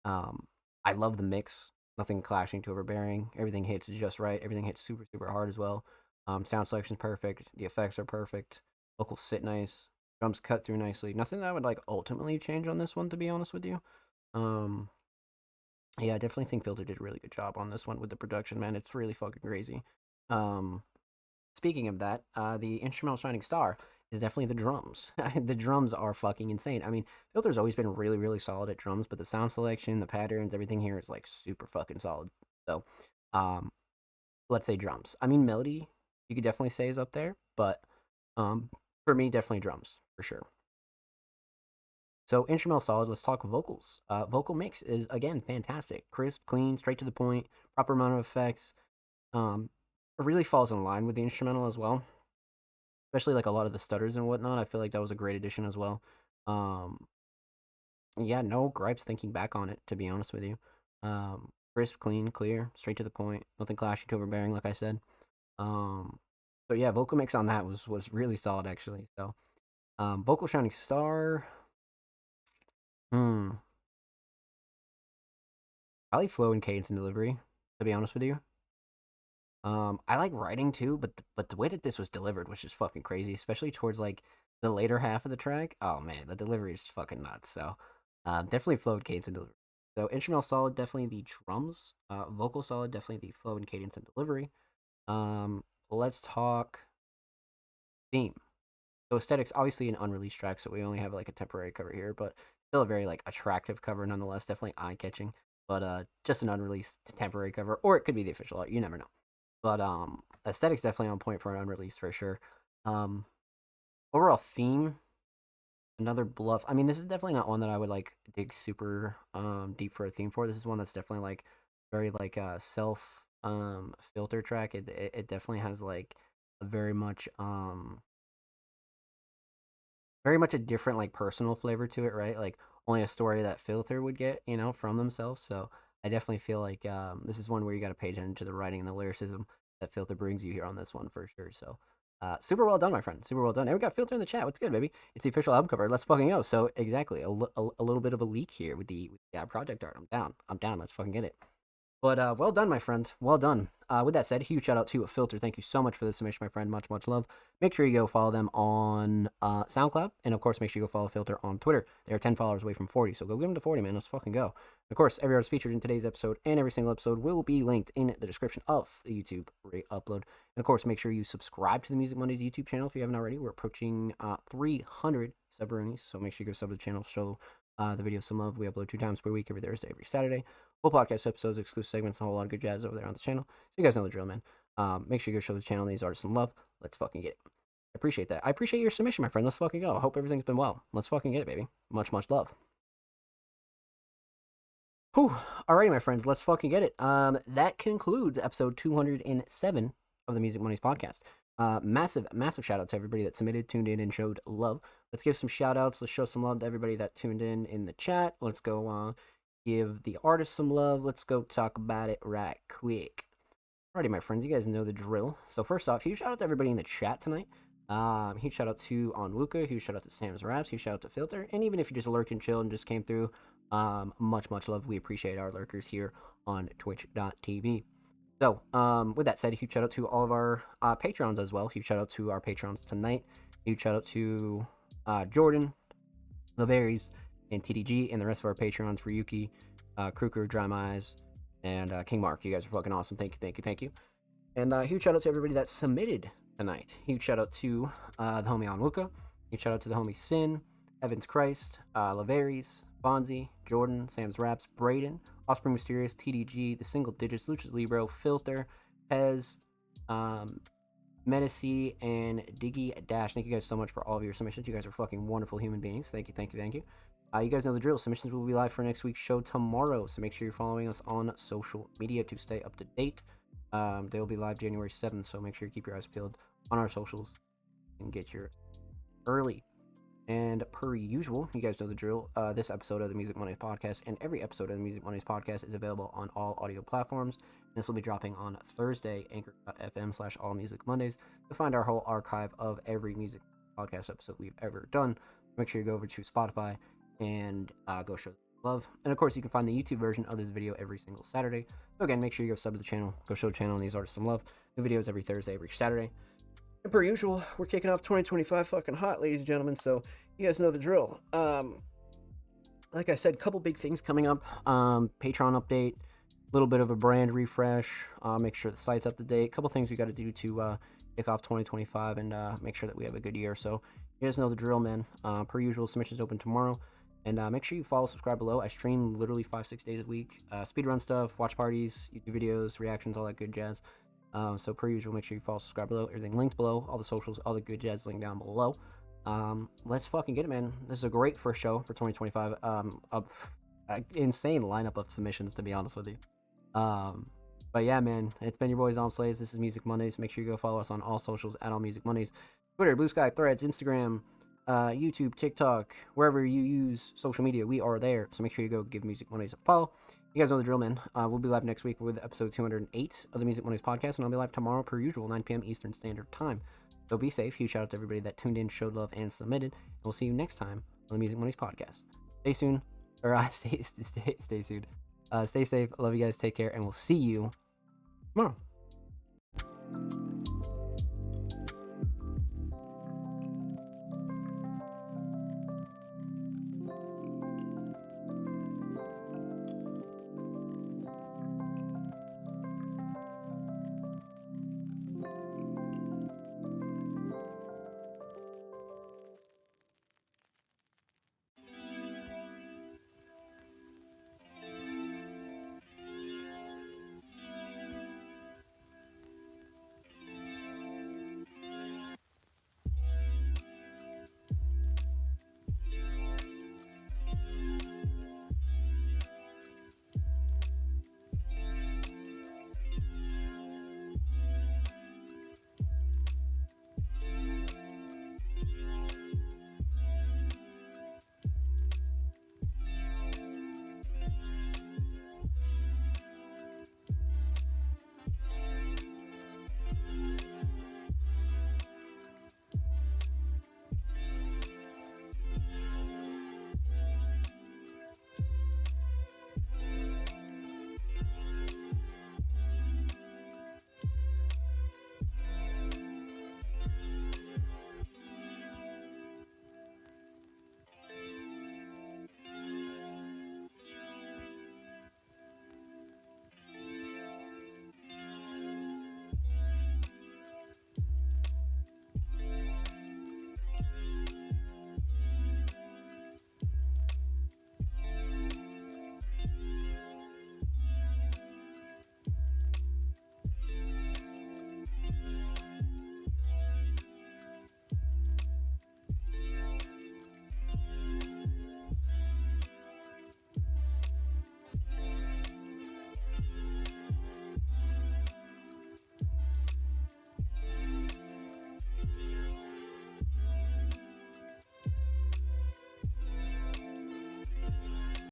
I love the mix. Nothing clashing, too overbearing. Everything hits just right. Everything hits super, super hard as well. Sound selection's perfect. The effects are perfect. Vocals sit nice. Drums cut through nicely. Nothing that I would like ultimately change on this one, to be honest with you. Yeah, I definitely think Filter did a really good job on this one with the production, man. It's really fucking crazy. Speaking of that, the instrumental shining star is definitely the drums. The drums are fucking insane. I mean, Filter's always been really, really solid at drums, but the sound selection, the patterns, everything here is like super fucking solid. So, let's say drums. I mean, melody, you could definitely say is up there, but for me, definitely drums for sure. So instrumental solid. Let's talk vocals. Vocal mix is again fantastic, crisp, clean, straight to the point, proper amount of effects. It really falls in line with the instrumental as well, especially like a lot of the stutters and whatnot. I feel like that was a great addition as well. Yeah, no gripes thinking back on it, to be honest with you. Crisp, clean, clear, straight to the point, nothing clashing to overbearing, like I said. So yeah, vocal mix on that was really solid actually. So vocal shining star. Probably flow and cadence and delivery, to be honest with you. I like writing too, but the way that this was delivered was just fucking crazy, especially towards like the later half of the track. Oh man, the delivery is just fucking nuts. So definitely flow and cadence and delivery. So instrumental solid, definitely the drums. Vocal solid, definitely the flow and cadence and delivery. Let's talk theme. So aesthetics, obviously an unreleased track, so we only have like a temporary cover here, but still a very like attractive cover nonetheless. Definitely eye catching, but just an unreleased temporary cover, or it could be the official art. You never know. But aesthetics definitely on point for an unreleased for sure. Overall theme, Another Bluff. I mean, this is definitely not one that I would like dig super deep for a theme for. This is one that's definitely like very like self filter track. It definitely has like a very much a different like personal flavor to it, right? Like only a story that Filter would get, you know, from themselves. So I definitely feel like this is one where you got to pay attention to the writing and the lyricism that Filter brings you here on this one for sure. So super well done, my friend. Super well done. And we got Filter in the chat. What's good, baby? It's the official album cover. Let's fucking go. So exactly, a little bit of a leak here with the project art. I'm down. I'm down. Let's fucking get it. But well done, my friend. Well done. With that said, huge shout out to Filter. Thank you so much for the submission, my friend. Much, much love. Make sure you go follow them on SoundCloud. And, of course, make sure you go follow Filter on Twitter. They are 10 followers away from 40, so go give them to 40, man. Let's fucking go. And of course, every artist featured in today's episode and every single episode will be linked in the description of the YouTube upload. And, of course, make sure you subscribe to the Music Mondays YouTube channel if you haven't already. We're approaching 300 sub-roonies, so make sure you go sub to the channel, show the video some love. We upload 2 times per week, every Thursday, every Saturday. Full podcast episodes, exclusive segments, and a whole lot of good jazz over there on the channel. So you guys know the drill, man. Make sure you go show the channel these artists some love. Let's fucking get it. I appreciate that. I appreciate your submission, my friend. Let's fucking go. I hope everything's been well. Let's fucking get it, baby. Much, much love. Whew. Alrighty, my friends. Let's fucking get it. That concludes episode 207 of the Music Mondays podcast. Massive shout out to everybody that submitted, tuned in, and showed love. Let's give some shout outs. Let's show some love to everybody that tuned in the chat. Let's go give the artist some love. Let's go talk about it right quick. Alrighty, my friends, you guys know the drill. So first off, huge shout out to everybody in the chat tonight. Huge shout out to Onwuka, huge shout out to Sam's Raps, huge shout out to Filter, and even if you just lurked and chilled and just came through, Much love. We appreciate our lurkers here on twitch.tv. So, with that said, a huge shout out to all of our patrons as well. Huge shout out to our patrons tonight. Huge shout out to Jordan, Laveries, and TDG, and the rest of our patrons for Yuki, Kruker, Dry Eyes, and King Mark. You guys are fucking awesome. Thank you. And huge shout out to everybody that submitted tonight. Huge shout out to the homie Onwuka. Huge shout out to the homie Sin, Evans Christ, Laveries, Bonzi, Jordan, Sam's Raps, Braden, Offspring Mysterious, TDG, The Single Digits, Luchas Libro, Filter, Pez, Medici, and Diggy Dash. Thank you guys so much for all of your submissions. You guys are fucking wonderful human beings. Thank you. You guys know the drill. Submissions will be live for next week's show tomorrow, so make sure you're following us on social media to stay up to date. They will be live January 7th, so make sure you keep your eyes peeled on our socials and get your early. And per usual, you guys know the drill. This episode of the Music Mondays podcast and every episode of the Music Mondays podcast is available on all audio platforms. This will be dropping on Thursday, anchor.fm/allmusicmondays. To find our whole archive of every music podcast episode we've ever done, make sure you go over to Spotify and go show love. And of course, you can find the YouTube version of this video every single Saturday. So again, make sure you go sub to the channel, go show the channel and these artists some love. New videos every Thursday, every Saturday. And per usual, we're kicking off 2025 fucking hot, ladies and gentlemen, so you guys know the drill. Like I said, couple big things coming up. Patreon update, a little bit of a brand refresh, make sure the site's up to date. Couple things we got to do to kick off 2025 and make sure that we have a good year. So you guys know the drill, man. Per usual, submissions open tomorrow. And make sure you follow, subscribe below. I stream literally 5-6 days a week. Speedrun stuff, watch parties, YouTube videos, reactions, all that good jazz. So per usual, make sure you follow, subscribe below. Everything linked below. All the socials, all the good jazz linked down below. Let's fucking get it, man. This is a great first show for 2025. Insane lineup of submissions, to be honest with you. But yeah, man, it's been your boys on Slays. This is Music Mondays. Make sure you go follow us on all socials at All Music Mondays. Twitter, Blue Sky, Threads, Instagram, YouTube, TikTok, wherever you use social media, we are there. So make sure you go give Music Mondays a follow. You guys know the drill, man. We'll be live next week with episode 208 of the Music Mondays podcast, and I'll be live tomorrow per usual, 9 p.m. Eastern Standard Time. So be safe. Huge shout out to everybody that tuned in, showed love, and submitted. And we'll see you next time on the Music Mondays podcast. Stay soon, or stay soon. Stay safe. I love you guys. Take care, and we'll see you tomorrow.